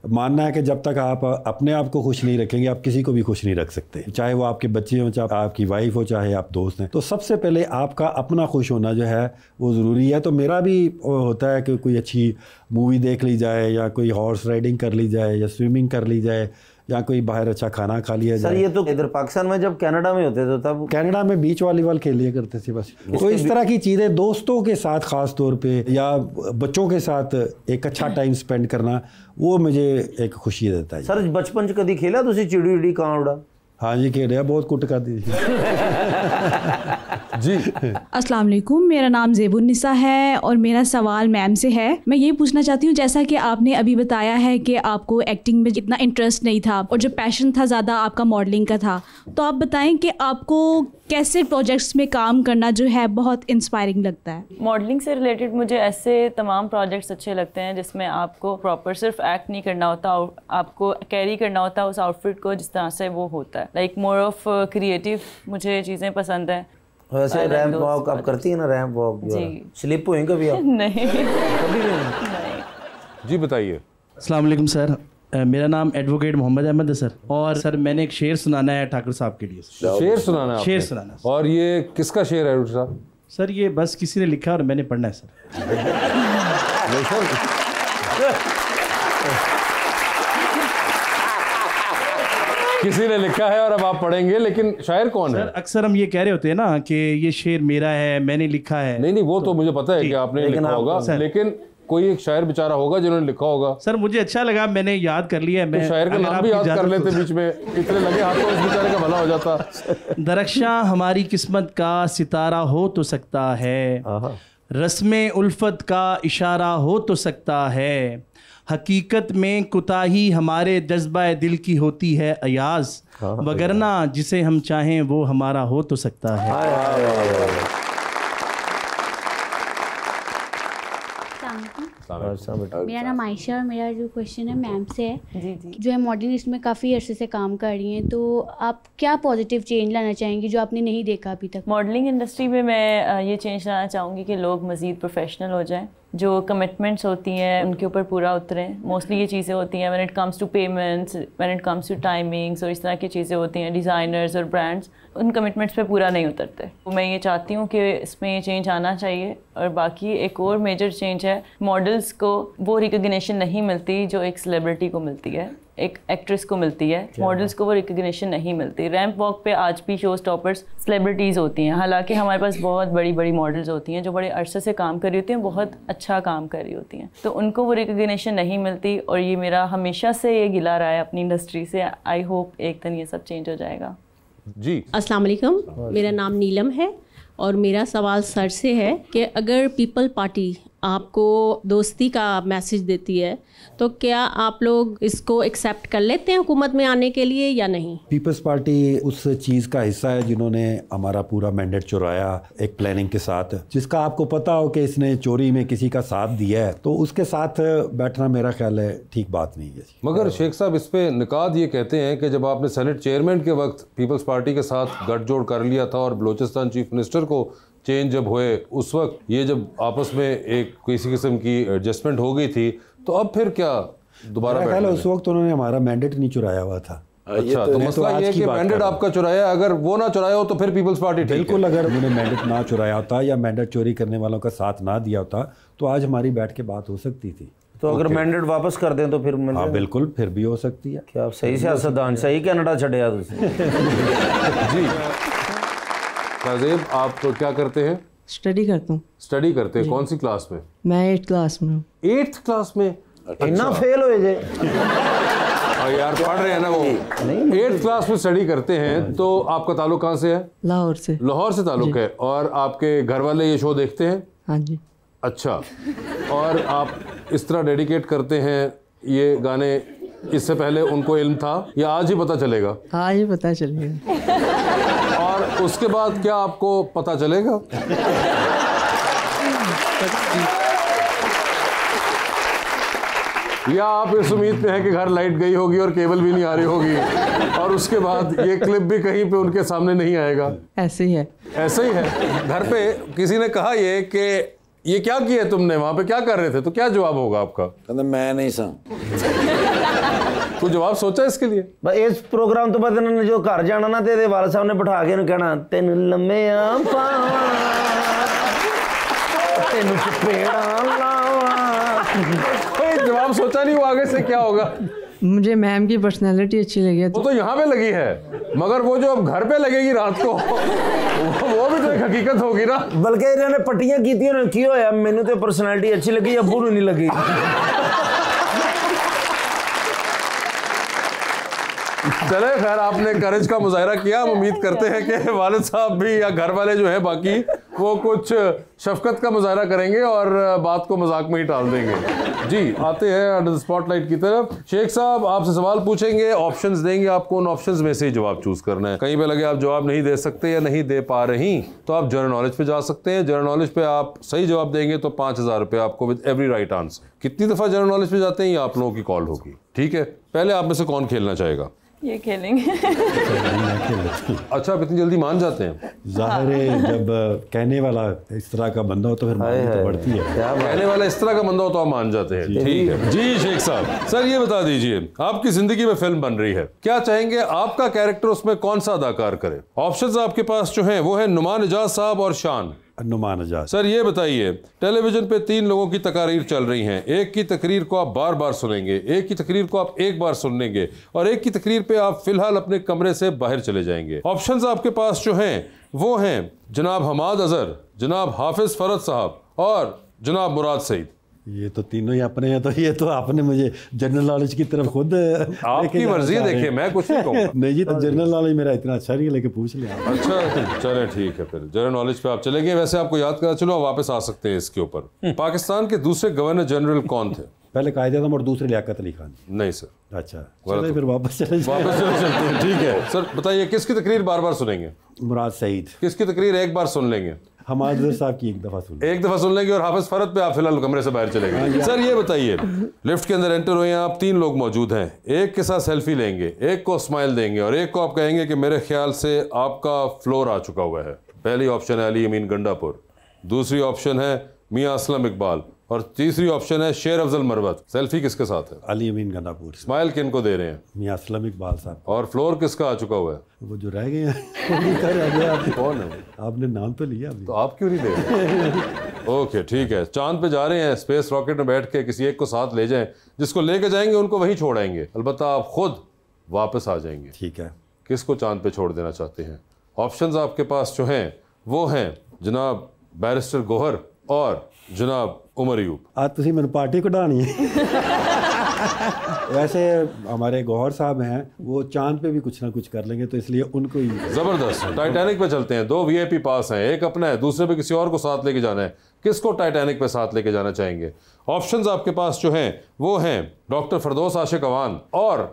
मानना है कि जब तक आप अपने आप को खुश नहीं रखेंगे आप किसी को भी खुश नहीं रख सकते, चाहे वो आपके बच्चे हों, चाहे आपकी वाइफ हो, चाहे आप दोस्त हैं। तो सबसे पहले आपका अपना खुश होना जो है वो ज़रूरी है। तो मेरा भी होता है कि कोई अच्छी मूवी देख ली जाए, या कोई हॉर्स राइडिंग कर ली जाए, या स्विमिंग कर ली जाए, या कोई बाहर अच्छा खाना खा लिया जाए। सर ये तो इधर पाकिस्तान में जब कनाडा में होते थे तब कनाडा में बीच वॉलीबॉल खेल लिया करते थे बस। तो इस तरह की चीज़ें दोस्तों के साथ ख़ास तौर पे या बच्चों के साथ एक अच्छा टाइम स्पेंड करना वो मुझे एक खुशी देता है। सर बचपन च कभी खेला तुसी चिड़ी उड़ी कां उड़ा? हाँ जी खेल रहा, बहुत कुट कर दी जी। अस्सलाम वालेकुम, मेरा नाम ज़ेबुन्निसा है और मेरा सवाल मैम से है। मैं ये पूछना चाहती हूँ, जैसा कि आपने अभी बताया है कि आपको एक्टिंग में इतना इंटरेस्ट नहीं था और जो पैशन था ज़्यादा आपका मॉडलिंग का था, तो आप बताएं कि आपको कैसे प्रोजेक्ट्स में काम करना जो है बहुत इंस्पायरिंग लगता है? मॉडलिंग से रिलेटेड मुझे ऐसे तमाम प्रोजेक्ट्स अच्छे लगते हैं जिसमें आपको प्रॉपर सिर्फ एक्ट नहीं करना होता, आपको कैरी करना होता है उस आउटफिट को जिस तरह से वो होता है। लाइक मोर ऑफ क्रिएटिव मुझे चीज़ें पसंद हैं। वैसे रैंप वॉक आप करती है ना, रैंप वॉक जी, स्लिप हुई कभी आप? नहीं कभी भी नहीं। जी बताइए। अस्सलाम वालेकुम सर, मेरा नाम एडवोकेट मोहम्मद अहमद है सर, और सर मैंने एक शेर सुनाना है ठाकुर साहब के लिए। शेर सुनाना है? शेर सुनाना। और ये किसका शेर है साहब? सर ये बस किसी ने लिखा और मैंने पढ़ना है सर। किसी ने लिखा है और अब आप पढ़ेंगे, लेकिन शायर कौन है? सर अक्सर हम ये कह रहे होते हैं ना कि ये शेर मेरा है, मैंने लिखा है। नहीं वो तो मुझे पता है कि आपने लिखा होगा, लेकिन कोई एक शायर बेचारा होगा जिन्होंने लिखा होगा। सर मुझे अच्छा लगा, मैंने याद कर लिया है। मैं शायर का नाम भी याद कर लेते बीच में, इतने लगे हाथों इस बेचारे का भला हो जाता। दरख्शां हमारी किस्मत का सितारा हो तो सकता है, रस्मे उल्फत का इशारा हो तो सकता है, हकीकत में कुताही हमारे जज्बा दिल की होती है अयाज, वगरना जिसे हम चाहें वो हमारा हो तो सकता है। मेरा नाम आयशा और मेरा जो क्वेश्चन है मैम से है। जी जी। जो है मॉडलिंग इसमें काफ़ी अरसे से काम कर रही हैं, तो आप क्या पॉजिटिव चेंज लाना चाहेंगी जो आपने नहीं देखा अभी तक? मॉडलिंग इंडस्ट्री में मैं ये चेंज लाना चाहूँगी कि लोग मज़ीद प्रोफेशनल हो जाएं, जो कमिटमेंट्स होती हैं उनके ऊपर पूरा उतरें। मोस्टली ये चीज़ें होती हैं when it comes to payments, when it comes to timings और इस तरह की चीज़ें होती हैं। डिज़ाइनर्स और ब्रांड्स उन कमिटमेंट्स पे पूरा नहीं उतरते। तो मैं ये चाहती हूँ कि इसमें ये चेंज आना चाहिए। और बाकी एक और मेजर चेंज है, मॉडल्स को वो रिकग्निशन नहीं मिलती जो एक सेलिब्रिटी को मिलती है। एक एक्ट्रेस को मिलती है, मॉडल्स को वो रिकग्निशन नहीं मिलती। रैंप वॉक पे आज भी शो स्टॉपर्स सेलिब्रिटीज़ होती हैं, हालांकि हमारे पास बहुत बड़ी बड़ी मॉडल्स होती हैं जो बड़े अरसे से काम कर रही होती हैं, बहुत अच्छा काम कर रही होती हैं, तो उनको वो रिकग्निशन नहीं मिलती। और ये मेरा हमेशा से ये गिला रहा है अपनी इंडस्ट्री से। आई होप एक दिन ये सब चेंज हो जाएगा। जी अस्सलाम वालेकुम, मेरा नाम नीलम है और मेरा सवाल सर से है कि अगर पीपल पार्टी आपको दोस्ती का मैसेज देती है तो क्या आप लोग इसको एक्सेप्ट कर लेते हैं हुकूमत में आने के लिए या नहीं? पीपल्स पार्टी उस चीज़ का हिस्सा है जिन्होंने हमारा पूरा मैंडेट चुराया एक प्लानिंग के साथ, जिसका आपको पता हो कि इसने चोरी में किसी का साथ दिया है, तो उसके साथ बैठना मेरा ख्याल है ठीक बात नहीं है। मगर शेख साहब इस पे निकात ये कहते हैं कि जब आपने सेनेट चेयरमैन के वक्त पीपल्स पार्टी के साथ गठजोड़ कर लिया था और बलूचिस्तान चीफ मिनिस्टर को चेंज जब हुए, उस वक्त ये जब आपस में एक किसी किस्म की एडजस्टमेंट हो गई थी, तो अब फिर क्या दोबारा बैठना है? उस वक्त उन्होंने हमारा मैंडेट नहीं चुराया हुआ था। अच्छा, तो मसला ये है कि मैंडेट आपका चुराया, अगर वो ना चुराया हो तो फिर पीपल्स पार्टी बिल्कुल, अगर उन्होंने मैंडेट ना चुराया होता या मैंडेट चोरी करने वालों का साथ ना दिया होता तो आज हमारी बैठ के बात हो सकती थी। तो अगर मैंडेट वापस कर दें तो फिर हाँ बिल्कुल, फिर भी हो सकती है। क्या आप सही सियासतदान, सही कनाडा छड़िया जी काज़ेब, आप तो क्या करते हैं? स्टडी करता हूँ। स्टडी करते हैं, कौन सी क्लास में? मैं 8th क्लास में हूँ। 8th क्लास में? इतना फेल हो जाए यार, पढ़ रहे हैं ना वो। 8th क्लास में स्टडी करते हैं, तो आपका ताल्लुक कहाँ से है? लाहौर से। लाहौर से ताल्लुक है। और आपके घर वाले ये शो देखते हैं? हाँ जी। अच्छा, और आप इस तरह डेडिकेट करते हैं ये गाने, इससे पहले उनको इल्म था या आज ही पता चलेगा? आज ही पता चलेगा। और उसके बाद क्या आपको पता चलेगा? या आप इस उम्मीद पे हैं कि घर लाइट गई होगी और केबल भी नहीं आ रही होगी और उसके बाद ये क्लिप भी कहीं पे उनके सामने नहीं आएगा? ऐसे ही है। ऐसे ही है। घर पे किसी ने कहा ये कि ये क्या किया तुमने, वहां पे क्या कर रहे थे, तो क्या जवाब होगा आपका? कहते मैं नहीं सा कोई जवाब सोचा इसके लिए? इस प्रोग्राम तो बाद इन्होंने जो घर जाना ना तेरे वाले साहब ने बिठा के कहना तेन लम्बे कोई जवाब सोचा नहीं वो आगे से क्या होगा? मुझे मैम की पर्सनैलिटी अच्छी लगी। वो तो यहाँ पे लगी है, मगर वो जो अब घर पे लगेगी रात को वो भी तो एक हकीकत होगी ना। बल्कि इन्होंने पट्टियां की की होया, मैनू तो पर्सनैलिटी अच्छी लगी, अब्बू नूं नहीं लगी। चले खैर, आपने करेज का मुजाहरा किया। हम उम्मीद करते हैं कि वालिद साहब भी या घर वाले जो है बाकी वो कुछ शफकत का मुजाहरा करेंगे और बात को मजाक में ही टाल देंगे। जी, आते हैं अंडर द स्पॉटलाइट की तरफ। शेख साहब आपसे सवाल पूछेंगे, ऑप्शंस देंगे आपको, उन ऑप्शंस में से ही जवाब चूज करना है। कहीं पे लगे आप जवाब नहीं दे सकते या नहीं दे पा रही तो आप जनरल नॉलेज पे जा सकते हैं। जनरल नॉलेज पे आप सही जवाब देंगे तो 5000 रुपये आपको विद एवरी राइट आंसर। कितनी दफा जनरल नॉलेज पे जाते हैं ये आप लोगों की कॉल होगी, ठीक है? पहले आप में से कौन खेलना चाहेगा? ये खेलेंगे। अच्छा, आप इतनी जल्दी मान जाते हैं? जाहिर है, जब कहने वाला इस तरह का बंदा हो तो फिर माननी तो बढ़ती है। कहने वाला इस तरह का बंदा हो तो आप मान जाते हैं, ठीक है। जी शेख साहब, सर ये बता दीजिए, आपकी जिंदगी में फिल्म बन रही है, क्या चाहेंगे आपका कैरेक्टर उसमें कौन सा अदाकार करे? ऑप्शंस आपके पास जो हैं वो है नुमान इजाज साहब और शान। नुमान इजाज। सर ये बताइए, टेलीविजन पे 3 लोगों की तकारीर चल रही हैं। एक की तकरीर को आप बार बार सुनेंगे, एक की तकरीर को आप एक बार सुन लेंगे और एक की तकरीर पे आप फिलहाल अपने कमरे से बाहर चले जाएंगे। ऑप्शंस आपके पास जो हैं वो हैं जनाब हमाद अजहर, जनाब हाफिज फरद साहब और जनाब मुराद सईद। ये तो तीनों ही अपने हैं, तो ये तो आपने मुझे जनरल नॉलेज की तरफ खुद आपकी मर्जी है, देखिए मैं कुछ नहीं कहूँगा। नहीं जी, तो जनरल नॉलेज मेरा इतना अच्छा नहीं है, लेके पूछ लिया। अच्छा चले ठीक है, फिर जनरल नॉलेज पे आप चले गए। वैसे आपको याद करा, चलो वापस आ सकते हैं इसके ऊपर। पाकिस्तान के दूसरे गवर्नर जनरल कौन थे? पहले कायदे आज़म और दूसरे लियाकत अली खान। नहीं सर। अच्छा, चलो फिर वापस चले चलते हैं, ठीक है। सर बताइए, किसकी तकरीर बार बार सुनेंगे? मुराद सईद। किसकी तकरीर एक बार सुन लेंगे? हमाद साहब की एक दफा सुन लेंगे और हाफिज फरद पे आप फिलहाल कमरे से बाहर चलेंगे। सर ये बताइए, लिफ्ट के अंदर एंटर हुए हैं आप, 3 लोग मौजूद हैं, एक के साथ सेल्फी लेंगे, एक को स्माइल देंगे और एक को आप कहेंगे कि मेरे ख्याल से आपका फ्लोर आ चुका हुआ है। पहली ऑप्शन है अली अमीन गंडापुर, दूसरी ऑप्शन है मियां असलम इकबाल और तीसरी ऑप्शन है शेर अफजल मरवत। सेल्फी किसके साथ है? अली अमीन गंडापुर। स्माइल किन को दे रहे हैं? मियां असलम इकबाल साहब। और फ्लोर किसका आ चुका हुआ है? वो जो रह गए हैं। कौन है? आपने नाम तो लिया अभी। तो आप क्यों नहीं दे रहे? ओके ठीक है, चांद पे जा रहे हैं, स्पेस रॉकेट में बैठ के किसी एक को साथ ले जाएं, जिसको लेके जाएंगे उनको वहीं छोड़ाएंगे, अलबत्ता आप खुद वापस आ जाएंगे। ठीक है, किसको चांद पे छोड़ देना चाहते हैं? ऑप्शंस आपके पास जो हैं वो हैं जनाब बैरिस्टर गोहर और जनाब उमर अयूब। आज तुसी मैंने पार्टी कढ़ानी है। वैसे हमारे गौहर साहब हैं, वो चांद पे भी कुछ ना कुछ कर लेंगे, तो इसलिए उनको ही। जबरदस्त, टाइटैनिक पे चलते हैं। 2 VIP पास हैं, एक अपना है, दूसरे पे किसी और को साथ लेके जाना है। किसको टाइटैनिक पे साथ लेके जाना चाहेंगे? ऑप्शंस आपके पास जो हैं वो हैं डॉक्टर फरदौस आशिक अवान और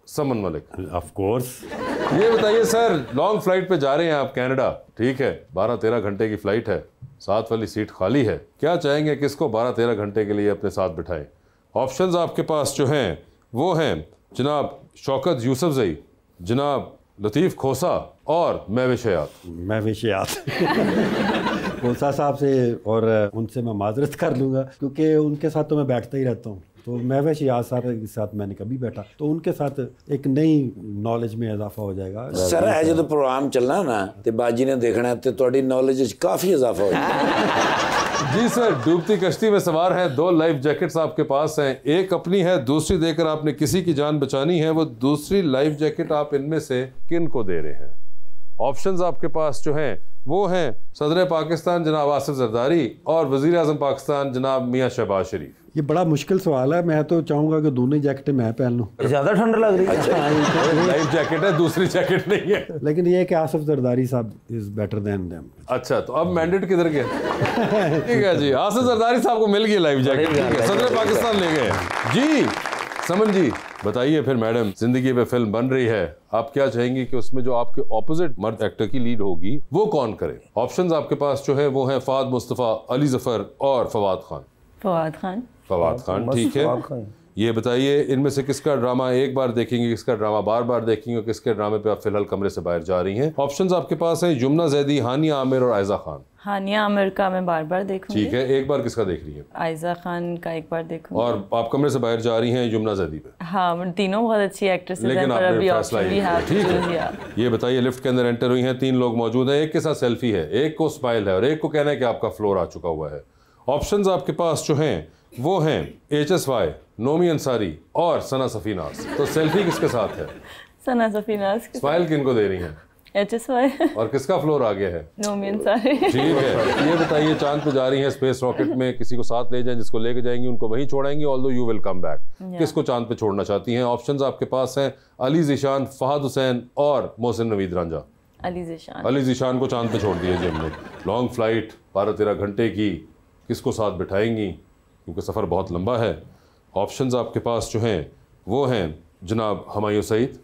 समन मलिक। Of course. ये बताइए सर, लॉन्ग फ्लाइट पे जा रहे हैं आप कनाडा, ठीक है, 12-13 घंटे की फ्लाइट है, साथ वाली सीट खाली है, क्या चाहेंगे किसको 12-13 घंटे के लिए अपने साथ बिठाएं? ऑप्शंस आपके पास जो हैं वो हैं जनाब शौकत यूसुफजई, जनाब लतीफ़ खोसा और महविश हयात। महविश हयात। खोसा साहब से और उनसे मैं माजरत कर लूँगा, क्योंकि उनके साथ तो मैं बैठता ही रहता हूँ, तो महविश हयात साहब के साथ मैंने कभी बैठा, तो उनके साथ एक नई नॉलेज में इजाफा हो जाएगा। सर है जो प्रोग्राम चलना ना तो बाजी ने देखना है तो थोड़ी नॉलेज काफ़ी इजाफा हो जाएगा। जी सर, डूबती कश्ती में सवार हैं, 2 लाइफ जैकेट्स आपके पास हैं, एक अपनी है, दूसरी देकर आपने किसी की जान बचानी है। वो दूसरी लाइफ जैकेट आप इनमें से किन को दे रहे हैं? ऑप्शंस आपके पास जो हैं वो हैं सदर पाकिस्तान जनाब आसिफ जरदारी और वजीर आजम पाकिस्तान जनाब मियाँ शहबाज शरीफ। ये बड़ा मुश्किल सवाल है, मैं तो चाहूँगा कि दोनों ही जैकेटें मैं पहन लूँ। ज़्यादा ठंड लग रही है। अच्छा, लाइफ जैकेट है, दूसरी जैकेट नहीं है, लेकिन ये है कि आसिफ जरदारी साहब इज बेटर देन देम। अच्छा, तो अब मैंडेट किधर गया? ठीक है जी, आसिफ जरदारी साहब को मिल गई लाइफ जैकेट, सदर पाकिस्तान ले गए जी। समन जी बताइए फिर, मैडम जिंदगी पे फिल्म बन रही है, आप क्या चाहेंगी कि उसमें जो आपके ऑपोजिट मर्द एक्टर की लीड होगी वो कौन करे? ऑप्शंस आपके पास जो है वो है फहद मुस्तफ़ा, अली जफर और फवाद खान। फवाद खान। फवाद खान, ठीक है। ये बताइए इनमें से किसका ड्रामा एक बार देखेंगे, किसका ड्रामा बार बार देखेंगे और किसके ड्रामे पे आप फिलहाल कमरे से बाहर जा रही हैं? ऑप्शंस आपके पास है युमना जैदी, हानिया आमिर और आयजा खान। हानिया आमिर का मैं बार बार देखूंगी। ठीक है, एक बार किसका देख रही है? आयजा खान का एक बार देखूंगी। और आप कमरे से बाहर जा रही हैं युमना जैदी पे? हाँ, तीनों बहुत अच्छी एक्ट्रेसेस हैं, लेकिन पर आपने अभी फैसला ऑप्शन भी है। ठीक है, ये बताइए लिफ्ट के अंदर एंटर हुई हैं, 3 लोग मौजूद हैं, एक के साथ सेल्फी है, एक को स्माइल है और एक को कहना है कि आपका फ्लोर आ चुका हुआ है। ऑप्शंस आपके पास जो हैं वो हैं HSY, नोमी अंसारी और सना सफीनास। तो सेल्फी किसके साथ है? सना सफीनास। स्माइल किन को दे रही हैं? HSY। और किसका फ्लोर आ गया है? नोमी अंसारी। ठीक है, ये बताइए चांद पे जा रही हैं स्पेस रॉकेट में, किसी को साथ ले जाएं, जिसको लेके जाएंगी उनको वहीं छोड़ाएंगी, although you will come back. किसको चांद पे छोड़ना चाहती हैं? ऑप्शंस आपके पास हैं अली ज़ीशान, फहद हुसैन और मोहसिन नवीद रांझा। अली ज़ीशान। अली ज़ीशान को चांद पे छोड़ दिया जी हमने। लॉन्ग फ्लाइट 12-13 घंटे की, किसको साथ बिठाएंगी क्योंकि सफ़र बहुत लंबा है? ऑप्शंस आपके पास जो हैं वो हैं जनाब हुमायूं सईद,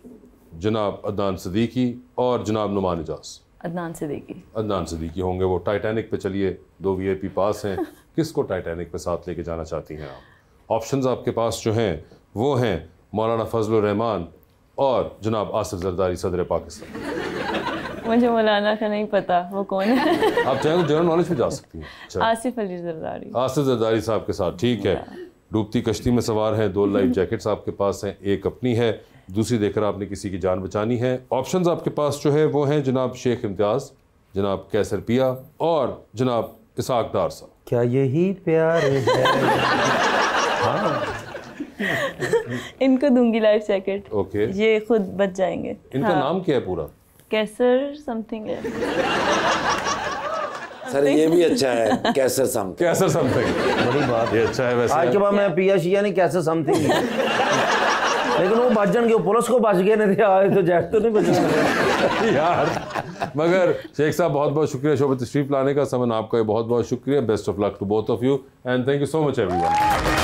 जनाब अदनान सिद्दीकी और जनाब नुमान इजाज। अदनान सिद्दीकी। अदनान सिद्दीकी होंगे वो। टाइटैनिक पे चलिए, 2 VIP पास हैं, किसको टाइटैनिक पे साथ लेके जाना चाहती हैं आप? ऑप्शंस आपके पास जो हैं वो हैं मौलाना फजलुर रहमान और जनाब आसिफ जरदारी सदर पाकिस्तान। मुझे मौलाना का नहीं पता वो कौन है। आप चाहें तो जनरल नॉलेज पे जा सकती हैं। आसिफ अली जरदारी। आसिफ जरदारी साहब के साथ, ठीक है। डूबती कश्ती में सवार हैं, 2 लाइफ जैकेट्स आपके पास हैं, एक अपनी है, दूसरी देकर आपने किसी की जान बचानी है। ऑप्शंस आपके पास जो है वो हैं जनाब शेख इम्तियाज, जनाब कैसर पिया और जनाब इसाक डार साहब। क्या यही प्यार है? हाँ। इनको दूंगी लाइफ जैकेट। ओके, ये खुद बच जाएंगे। इनका नाम क्या है पूरा? कैसर समथिंग है। सर ये भी अच्छा है, कैसर समथिंग। कैसर समथिंग, बड़ी बात ये अच्छा है वैसे। आज के बाद मैं पिया शिया नहीं, कैसर समथिंग। लेकिन वो बच जाएंगे, पुलिस को बच गए नहीं आए तो जैक तो नहीं बच यार। मगर शेख साहब बहुत बहुत शुक्रिया शो पे तशरीफ लाने का। समन आपका बहुत बहुत शुक्रिया। Best of luck to both of you and thank you so much everyone.